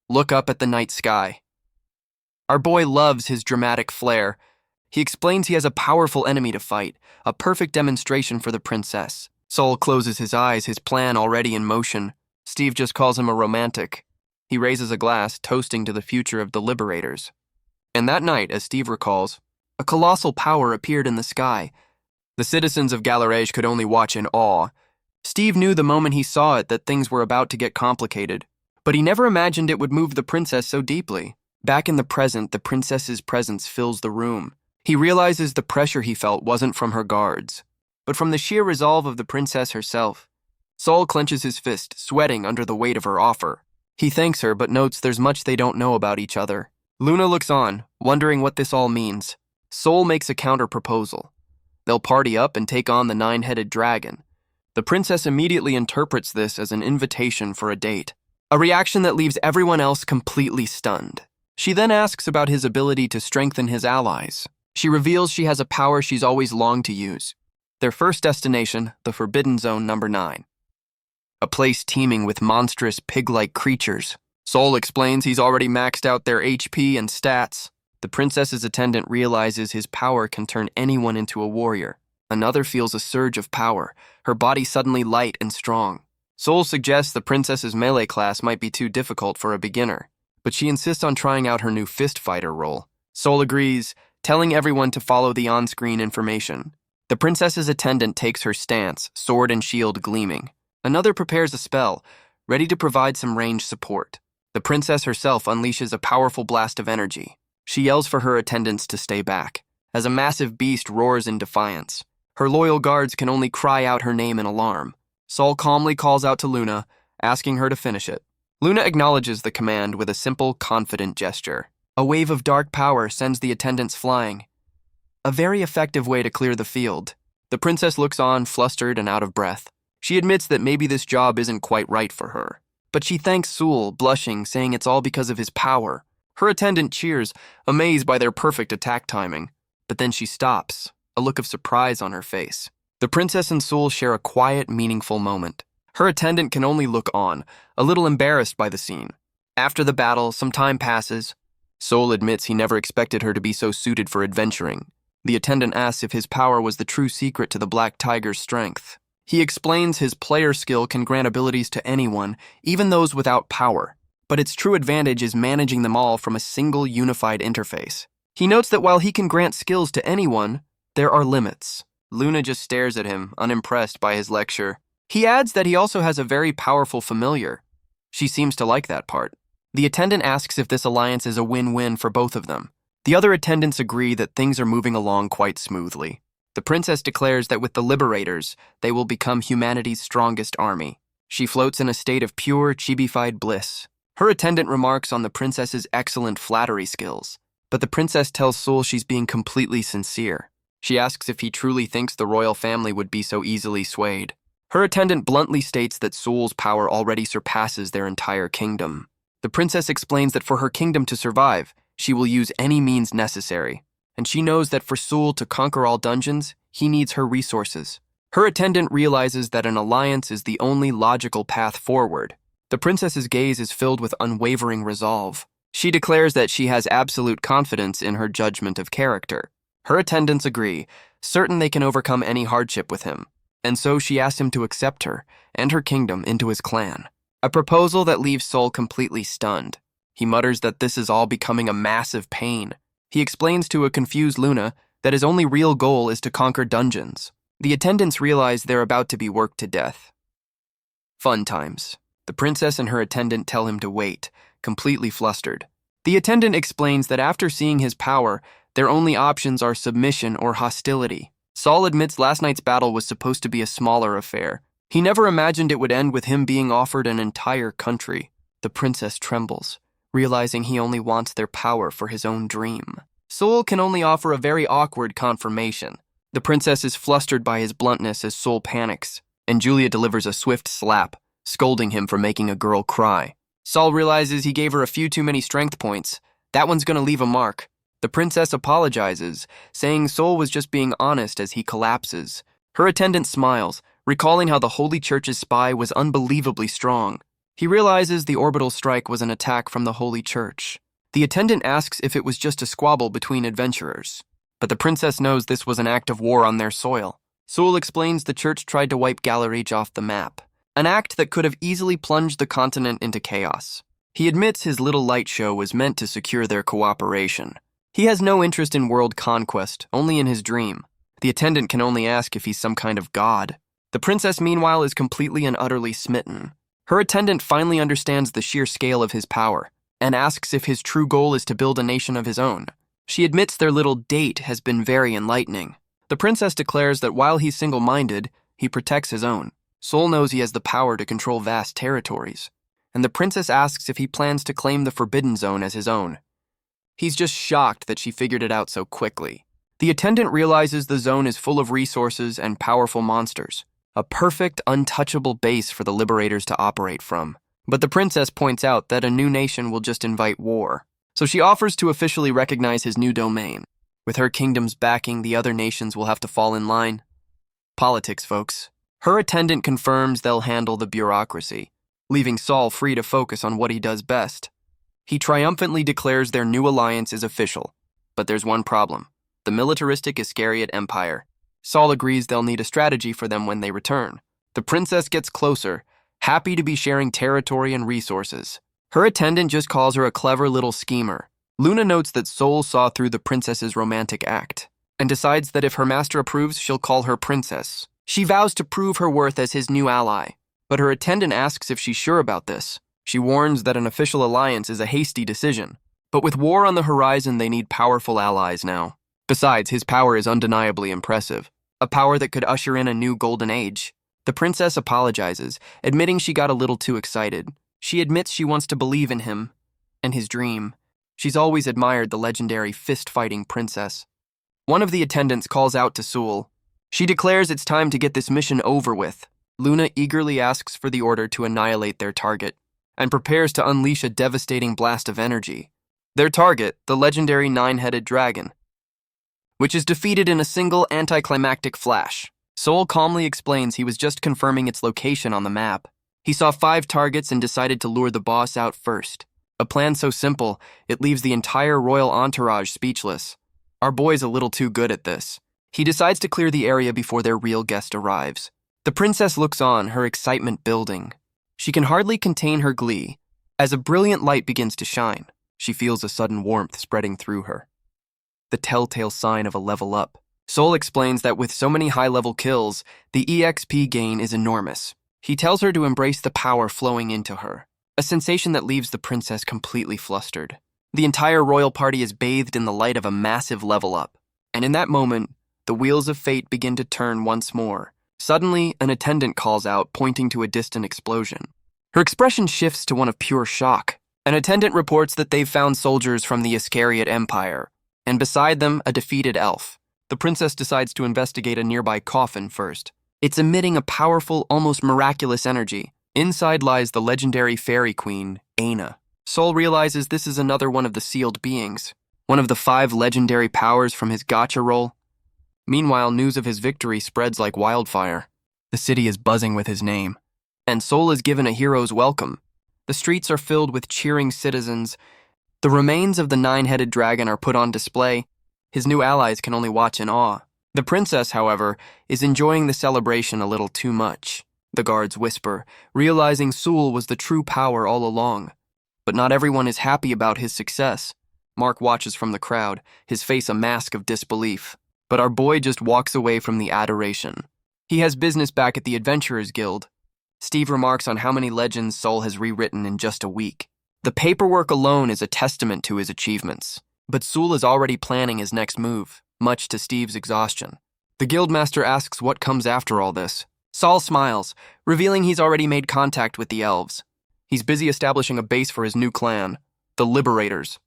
Look up at the night sky. Our boy loves his dramatic flair. He explains he has a powerful enemy to fight, a perfect demonstration for the princess. Sol closes his eyes, his plan already in motion. Steve just calls him a romantic. He raises a glass, toasting to the future of the Liberators. And that night, as Steve recalls, a colossal power appeared in the sky. The citizens of Galarage could only watch in awe. Steve knew the moment he saw it that things were about to get complicated, but he never imagined it would move the princess so deeply. Back in the present, the princess's presence fills the room. He realizes the pressure he felt wasn't from her guards, but from the sheer resolve of the princess herself. Saul clenches his fist, sweating under the weight of her offer. He thanks her, but notes there's much they don't know about each other. Luna looks on, wondering what this all means. Saul makes a counter-proposal. They'll party up and take on the 9-headed dragon. The princess immediately interprets this as an invitation for a date, a reaction that leaves everyone else completely stunned. She then asks about his ability to strengthen his allies. She reveals she has a power she's always longed to use. Their first destination, the Forbidden Zone number 9. A place teeming with monstrous pig-like creatures. Sol explains he's already maxed out their HP and stats. The princess's attendant realizes his power can turn anyone into a warrior. Another feels a surge of power, her body suddenly light and strong. Sol suggests the princess's melee class might be too difficult for a beginner, but she insists on trying out her new fist fighter role. Sol agrees, telling everyone to follow the on-screen information. The princess's attendant takes her stance, sword and shield gleaming. Another prepares a spell, ready to provide some range support. The princess herself unleashes a powerful blast of energy. She yells for her attendants to stay back, as a massive beast roars in defiance. Her loyal guards can only cry out her name in alarm. Sol calmly calls out to Luna, asking her to finish it. Luna acknowledges the command with a simple, confident gesture. A wave of dark power sends the attendants flying. A very effective way to clear the field. The princess looks on, flustered and out of breath. She admits that maybe this job isn't quite right for her. But she thanks Sul, blushing, saying it's all because of his power. Her attendant cheers, amazed by their perfect attack timing. But then she stops, a look of surprise on her face. The princess and Sul share a quiet, meaningful moment. Her attendant can only look on, a little embarrassed by the scene. After the battle, some time passes. Sul admits he never expected her to be so suited for adventuring. The attendant asks if his power was the true secret to the Black Tiger's strength. He explains his player skill can grant abilities to anyone, even those without power, but its true advantage is managing them all from a single unified interface. He notes that while he can grant skills to anyone, there are limits. Luna just stares at him, unimpressed by his lecture. He adds that he also has a very powerful familiar. She seems to like that part. The attendant asks if this alliance is a win-win for both of them. The other attendants agree that things are moving along quite smoothly. The princess declares that with the Liberators, they will become humanity's strongest army. She floats in a state of pure, chibified bliss. Her attendant remarks on the princess's excellent flattery skills, but the princess tells Sul she's being completely sincere. She asks if he truly thinks the royal family would be so easily swayed. Her attendant bluntly states that Sul's power already surpasses their entire kingdom. The princess explains that for her kingdom to survive, she will use any means necessary, and she knows that for Sul to conquer all dungeons, he needs her resources. Her attendant realizes that an alliance is the only logical path forward. The princess's gaze is filled with unwavering resolve. She declares that she has absolute confidence in her judgment of character. Her attendants agree, certain they can overcome any hardship with him, and so she asks him to accept her and her kingdom into his clan. A proposal that leaves Sol completely stunned. He mutters that this is all becoming a massive pain. He explains to a confused Luna that his only real goal is to conquer dungeons. The attendants realize they're about to be worked to death. Fun times. The princess and her attendant tell him to wait, completely flustered. The attendant explains that after seeing his power, their only options are submission or hostility. Sol admits last night's battle was supposed to be a smaller affair. He never imagined it would end with him being offered an entire country. The princess trembles, realizing he only wants their power for his own dream. Sol can only offer a very awkward confirmation. The princess is flustered by his bluntness as Sol panics, and Julia delivers a swift slap, scolding him for making a girl cry. Sol realizes he gave her a few too many strength points. That one's gonna leave a mark. The princess apologizes, saying Sol was just being honest as he collapses. Her attendant smiles, recalling how the Holy Church's spy was unbelievably strong. He realizes the orbital strike was an attack from the Holy Church. The attendant asks if it was just a squabble between adventurers, but the princess knows this was an act of war on their soil. Sul explains the church tried to wipe Galerich off the map, an act that could have easily plunged the continent into chaos. He admits his little light show was meant to secure their cooperation. He has no interest in world conquest, only in his dream. The attendant can only ask if he's some kind of god. The princess, meanwhile, is completely and utterly smitten. Her attendant finally understands the sheer scale of his power and asks if his true goal is to build a nation of his own. She admits their little date has been very enlightening. The princess declares that while he's single-minded, he protects his own. Sol knows he has the power to control vast territories, and the princess asks if he plans to claim the Forbidden Zone as his own. He's just shocked that she figured it out so quickly. The attendant realizes the zone is full of resources and powerful monsters, a perfect, untouchable base for the Liberators to operate from. But the princess points out that a new nation will just invite war, so she offers to officially recognize his new domain. With her kingdom's backing, the other nations will have to fall in line. Politics, folks. Her attendant confirms they'll handle the bureaucracy, leaving Sol free to focus on what he does best. He triumphantly declares their new alliance is official, but there's one problem: the militaristic Iscariot Empire. Sol agrees they'll need a strategy for them when they return. The princess gets closer, happy to be sharing territory and resources. Her attendant just calls her a clever little schemer. Luna notes that Sol saw through the princess's romantic act, and decides that if her master approves, she'll call her princess. She vows to prove her worth as his new ally, but her attendant asks if she's sure about this. She warns that an official alliance is a hasty decision, but with war on the horizon, they need powerful allies now. Besides, his power is undeniably impressive, a power that could usher in a new golden age. The princess apologizes, admitting she got a little too excited. She admits she wants to believe in him and his dream. She's always admired the legendary fist-fighting princess. One of the attendants calls out to Sol. She declares it's time to get this mission over with. Luna eagerly asks for the order to annihilate their target, and prepares to unleash a devastating blast of energy. Their target, the legendary nine-headed dragon, which is defeated in a single anticlimactic flash. Sol calmly explains he was just confirming its location on the map. He saw 5 targets and decided to lure the boss out first. A plan so simple, it leaves the entire royal entourage speechless. Our boy's a little too good at this. He decides to clear the area before their real guest arrives. The princess looks on, her excitement building. She can hardly contain her glee. As a brilliant light begins to shine, she feels a sudden warmth spreading through her. The telltale sign of a level up. Sol explains that with so many high-level kills, the EXP gain is enormous. He tells her to embrace the power flowing into her, a sensation that leaves the princess completely flustered. The entire royal party is bathed in the light of a massive level up, and in that moment, the wheels of fate begin to turn once more. Suddenly, an attendant calls out, pointing to a distant explosion. Her expression shifts to one of pure shock. An attendant reports that they've found soldiers from the Iscariot Empire, and beside them, a defeated elf. The princess decides to investigate a nearby coffin first. It's emitting a powerful, almost miraculous energy. Inside lies the legendary fairy queen, Aina. Sol realizes this is another one of the sealed beings, one of the 5 legendary powers from his gacha roll. Meanwhile, news of his victory spreads like wildfire. The city is buzzing with his name, and Sol is given a hero's welcome. The streets are filled with cheering citizens. The remains of the 9-headed dragon are put on display. His new allies can only watch in awe. The princess, however, is enjoying the celebration a little too much. The guards whisper, realizing Sol was the true power all along. But not everyone is happy about his success. Mark watches from the crowd, his face a mask of disbelief. But our boy just walks away from the adoration. He has business back at the Adventurers Guild. Steve remarks on how many legends Sol has rewritten in just a week. The paperwork alone is a testament to his achievements. But Sol is already planning his next move, much to Steve's exhaustion. The guildmaster asks what comes after all this. Sol smiles, revealing he's already made contact with the elves. He's busy establishing a base for his new clan, the Liberators.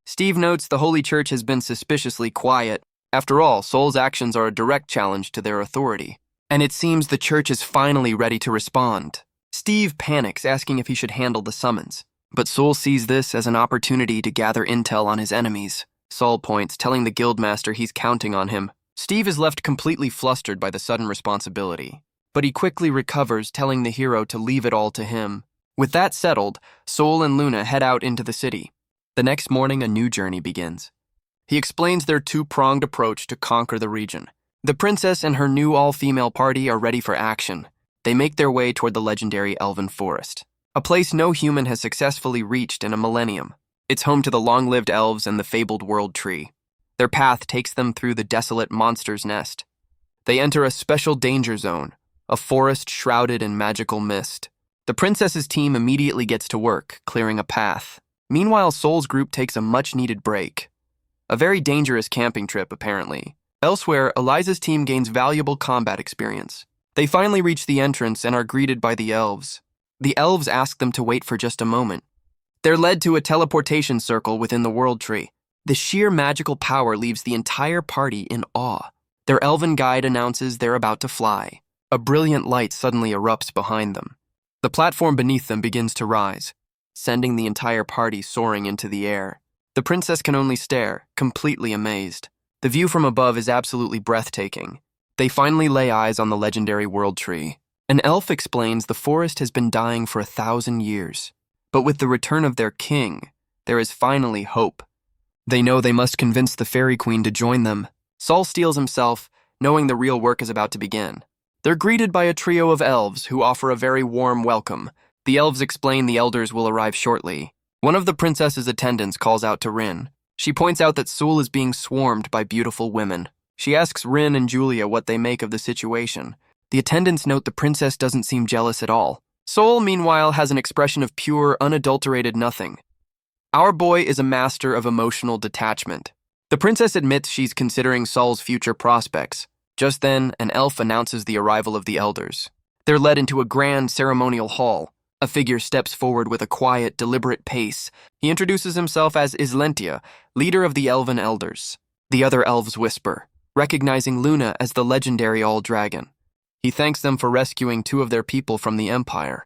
Steve notes the Holy Church has been suspiciously quiet. After all, Sol's actions are a direct challenge to their authority, and it seems the church is finally ready to respond. Steve panics, asking if he should handle the summons, but Sol sees this as an opportunity to gather intel on his enemies. Sol points, telling the guildmaster he's counting on him. Steve is left completely flustered by the sudden responsibility, but he quickly recovers, telling the hero to leave it all to him. With that settled, Sol and Luna head out into the city. The next morning, a new journey begins. He explains their 2-pronged approach to conquer the region. The princess and her new all-female party are ready for action. They make their way toward the legendary Elven Forest, a place no human has successfully reached in a millennium. It's home to the long-lived elves and the fabled World Tree. Their path takes them through the desolate Monster's Nest. They enter a special danger zone, a forest shrouded in magical mist. The princess's team immediately gets to work, clearing a path. Meanwhile, Sol's group takes a much-needed break. A very dangerous camping trip, apparently. Elsewhere, Eliza's team gains valuable combat experience. They finally reach the entrance and are greeted by the elves. The elves ask them to wait for just a moment. They're led to a teleportation circle within the world tree. The sheer magical power leaves the entire party in awe. Their elven guide announces they're about to fly. A brilliant light suddenly erupts behind them. The platform beneath them begins to rise, sending the entire party soaring into the air. The princess can only stare, completely amazed. The view from above is absolutely breathtaking. They finally lay eyes on the legendary world tree. An elf explains the forest has been dying for 1,000 years. But with the return of their king, there is finally hope. They know they must convince the fairy queen to join them. Sol steels himself, knowing the real work is about to begin. They're greeted by a trio of elves who offer a very warm welcome. The elves explain the elders will arrive shortly. One of the princess's attendants calls out to Ren. She points out that Sul is being swarmed by beautiful women. She asks Ren and Julia what they make of the situation. The attendants note the princess doesn't seem jealous at all. Sol, meanwhile, has an expression of pure, unadulterated nothing. Our boy is a master of emotional detachment. The princess admits she's considering Sol's future prospects. Just then, an elf announces the arrival of the elders. They're led into a grand ceremonial hall. A figure steps forward with a quiet, deliberate pace. He introduces himself as Islentia, leader of the elven elders. The other elves whisper, recognizing Luna as the legendary All-Dragon. He thanks them for rescuing 2 of their people from the Empire,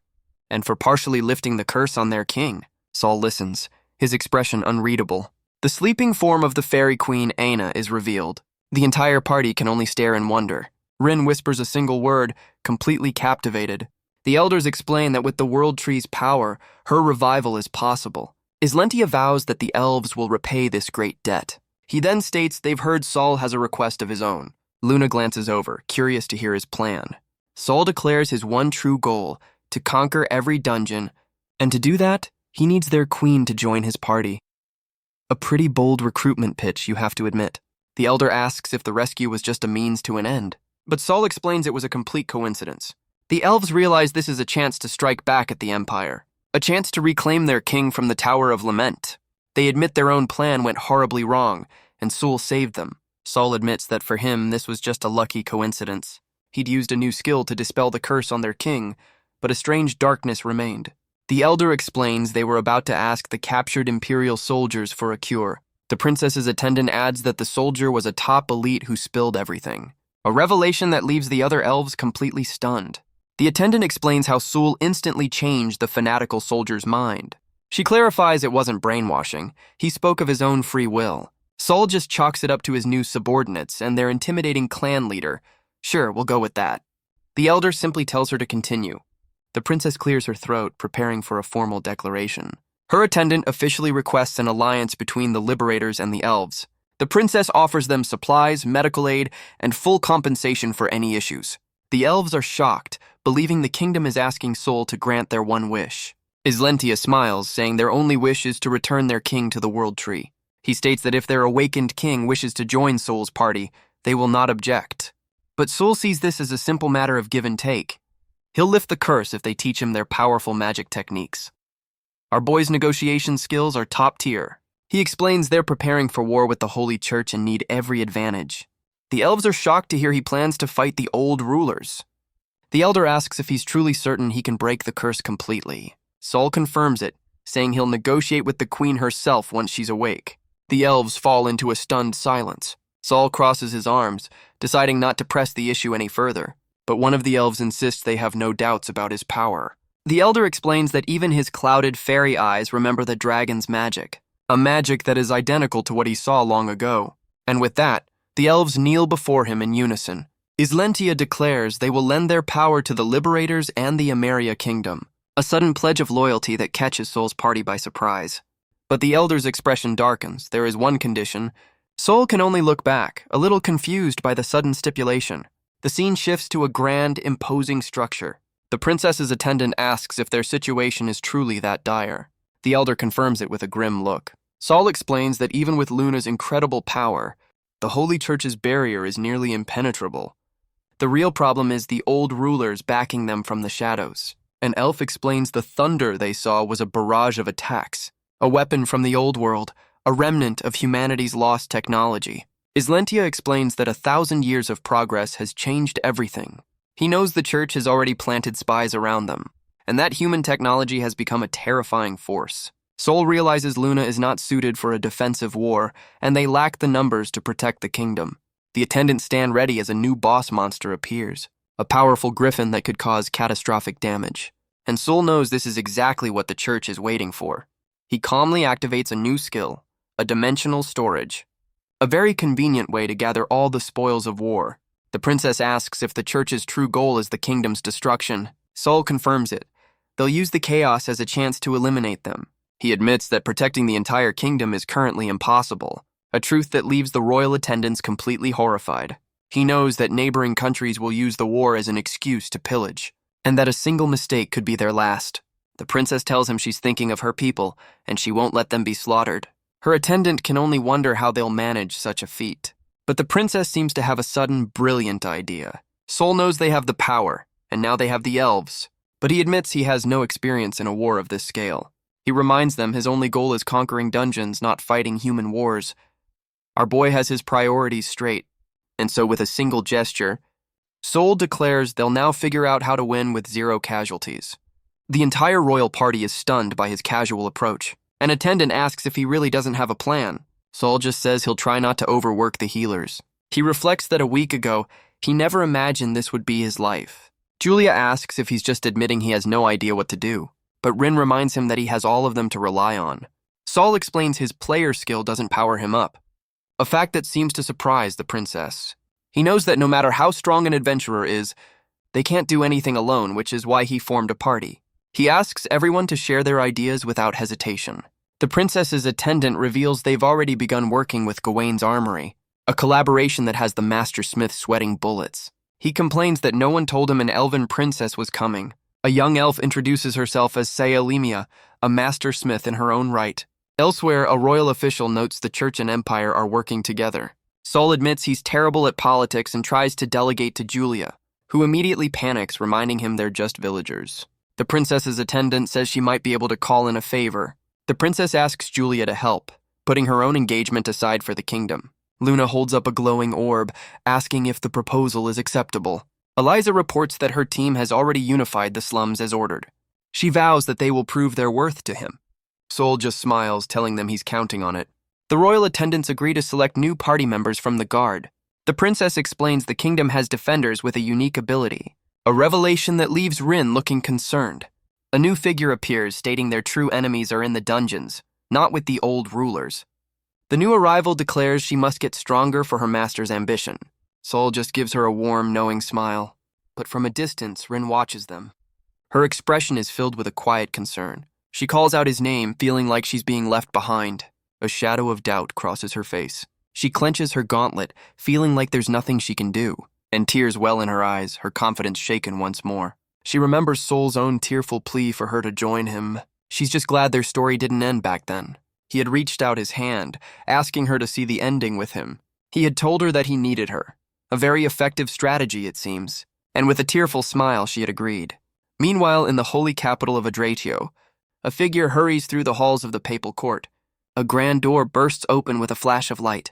and for partially lifting the curse on their king. Sol listens, his expression unreadable. The sleeping form of the fairy queen Aina is revealed. The entire party can only stare in wonder. Rin whispers a single word, completely captivated. The elders explain that with the world tree's power, her revival is possible. Islentia vows that the elves will repay this great debt. He then states they've heard Sol has a request of his own. Luna glances over, curious to hear his plan. Sol declares his one true goal, to conquer every dungeon, and to do that, he needs their queen to join his party. A pretty bold recruitment pitch, you have to admit. The elder asks if the rescue was just a means to an end, but Sol explains it was a complete coincidence. The elves realize this is a chance to strike back at the Empire, a chance to reclaim their king from the Tower of Lament. They admit their own plan went horribly wrong, and Sul saved them. Sol admits that for him, this was just a lucky coincidence. He'd used a new skill to dispel the curse on their king, but a strange darkness remained. The elder explains they were about to ask the captured Imperial soldiers for a cure. The princess's attendant adds that the soldier was a top elite who spilled everything. A revelation that leaves the other elves completely stunned. The attendant explains how Sul instantly changed the fanatical soldier's mind. She clarifies it wasn't brainwashing. He spoke of his own free will. Sol just chalks it up to his new subordinates and their intimidating clan leader. Sure, we'll go with that. The elder simply tells her to continue. The princess clears her throat, preparing for a formal declaration. Her attendant officially requests an alliance between the Liberators and the elves. The princess offers them supplies, medical aid, and full compensation for any issues. The elves are shocked, believing the kingdom is asking Sol to grant their one wish. Islentia smiles, saying their only wish is to return their king to the world tree. He states that if their awakened king wishes to join Sol's party, they will not object. But Sol sees this as a simple matter of give and take. He'll lift the curse if they teach him their powerful magic techniques. Our boy's negotiation skills are top tier. He explains they're preparing for war with the Holy Church and need every advantage. The elves are shocked to hear he plans to fight the old rulers. The elder asks if he's truly certain he can break the curse completely. Sol confirms it, saying he'll negotiate with the queen herself once she's awake. The elves fall into a stunned silence. Sol crosses his arms, deciding not to press the issue any further, but one of the elves insists they have no doubts about his power. The elder explains that even his clouded fairy eyes remember the dragon's magic, a magic that is identical to what he saw long ago. And with that, the elves kneel before him in unison. Islentia declares they will lend their power to the Liberators and the Ameria kingdom, a sudden pledge of loyalty that catches Sol's party by surprise. But the elder's expression darkens. There is one condition. Sol can only look back, a little confused by the sudden stipulation. The scene shifts to a grand, imposing structure. The princess's attendant asks if their situation is truly that dire. The elder confirms it with a grim look. Sol explains that even with Luna's incredible power, the Holy Church's barrier is nearly impenetrable. The real problem is the old rulers backing them from the shadows. An elf explains the thunder they saw was a barrage of attacks, a weapon from the old world, a remnant of humanity's lost technology. Islentia explains that 1,000 years of progress has changed everything. He knows the church has already planted spies around them, and that human technology has become a terrifying force. Sol realizes Luna is not suited for a defensive war, and they lack the numbers to protect the kingdom. The attendants stand ready as a new boss monster appears, a powerful griffin that could cause catastrophic damage. And Sol knows this is exactly what the church is waiting for. He calmly activates a new skill, a dimensional storage, a very convenient way to gather all the spoils of war. The princess asks if the church's true goal is the kingdom's destruction. Sol confirms it. They'll use the chaos as a chance to eliminate them. He admits that protecting the entire kingdom is currently impossible, a truth that leaves the royal attendants completely horrified. He knows that neighboring countries will use the war as an excuse to pillage, and that a single mistake could be their last. The princess tells him she's thinking of her people, and she won't let them be slaughtered. Her attendant can only wonder how they'll manage such a feat. But the princess seems to have a sudden, brilliant idea. Sol knows they have the power, and now they have the elves, but he admits he has no experience in a war of this scale. He reminds them his only goal is conquering dungeons, not fighting human wars. Our boy has his priorities straight, and so with a single gesture, Sol declares they'll now figure out how to win with 0 casualties. The entire royal party is stunned by his casual approach. An attendant asks if he really doesn't have a plan. Sol just says he'll try not to overwork the healers. He reflects that a week ago, he never imagined this would be his life. Julia asks if he's just admitting he has no idea what to do, but Ren reminds him that he has all of them to rely on. Sol explains his player skill doesn't power him up, a fact that seems to surprise the princess. He knows that no matter how strong an adventurer is, they can't do anything alone, which is why he formed a party. He asks everyone to share their ideas without hesitation. The princess's attendant reveals they've already begun working with Gawain's armory, a collaboration that has the master smith sweating bullets. He complains that no one told him an elven princess was coming. A young elf introduces herself as Saelimia, a master smith in her own right. Elsewhere, a royal official notes the church and empire are working together. Sol admits he's terrible at politics and tries to delegate to Julia, who immediately panics, reminding him they're just villagers. The princess's attendant says she might be able to call in a favor. The princess asks Julia to help, putting her own engagement aside for the kingdom. Luna holds up a glowing orb, asking if the proposal is acceptable. Eliza reports that her team has already unified the slums as ordered. She vows that they will prove their worth to him. Sol just smiles, telling them he's counting on it. The royal attendants agree to select new party members from the guard. The princess explains the kingdom has defenders with a unique ability, a revelation that leaves Ren looking concerned. A new figure appears, stating their true enemies are in the dungeons, not with the old rulers. The new arrival declares she must get stronger for her master's ambition. Sol just gives her a warm, knowing smile, but from a distance, Ren watches them. Her expression is filled with a quiet concern. She calls out his name, feeling like she's being left behind. A shadow of doubt crosses her face. She clenches her gauntlet, feeling like there's nothing she can do, and tears well in her eyes, her confidence shaken once more. She remembers Sol's own tearful plea for her to join him. She's just glad their story didn't end back then. He had reached out his hand, asking her to see the ending with him. He had told her that he needed her. A very effective strategy, it seems. And with a tearful smile, she had agreed. Meanwhile, in the holy capital of Adratio, a figure hurries through the halls of the papal court. A grand door bursts open with a flash of light.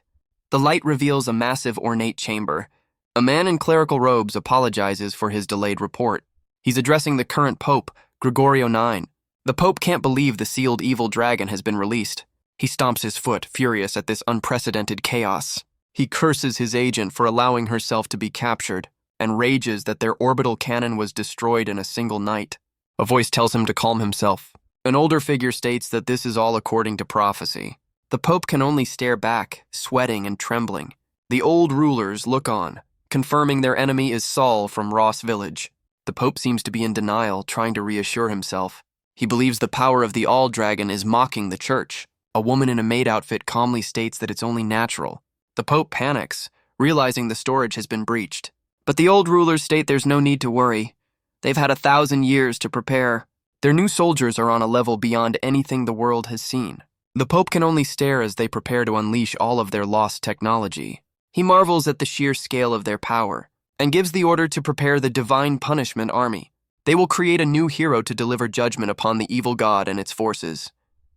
The light reveals a massive, ornate chamber. A man in clerical robes apologizes for his delayed report. He's addressing the current pope, Gregorio IX. The pope can't believe the sealed evil dragon has been released. He stomps his foot, furious at this unprecedented chaos. He curses his agent for allowing herself to be captured, and rages that their orbital cannon was destroyed in a single night. A voice tells him to calm himself. An older figure states that this is all according to prophecy. The pope can only stare back, sweating and trembling. The old rulers look on, confirming their enemy is Saul from Ross Village. The pope seems to be in denial, trying to reassure himself. He believes the power of the All-Dragon is mocking the church. A woman in a maid outfit calmly states that it's only natural. The pope panics, realizing the storage has been breached. But the old rulers state there's no need to worry. They've had 1,000 years to prepare. Their new soldiers are on a level beyond anything the world has seen. The pope can only stare as they prepare to unleash all of their lost technology. He marvels at the sheer scale of their power. and gives the order to prepare the Divine Punishment Army. They will create a new hero to deliver judgment upon the evil god and its forces.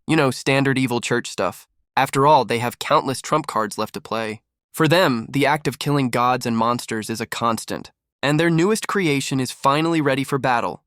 You know, standard evil church stuff. After all, they have countless trump cards left to play. For them, the act of killing gods and monsters is a constant, and their newest creation is finally ready for battle.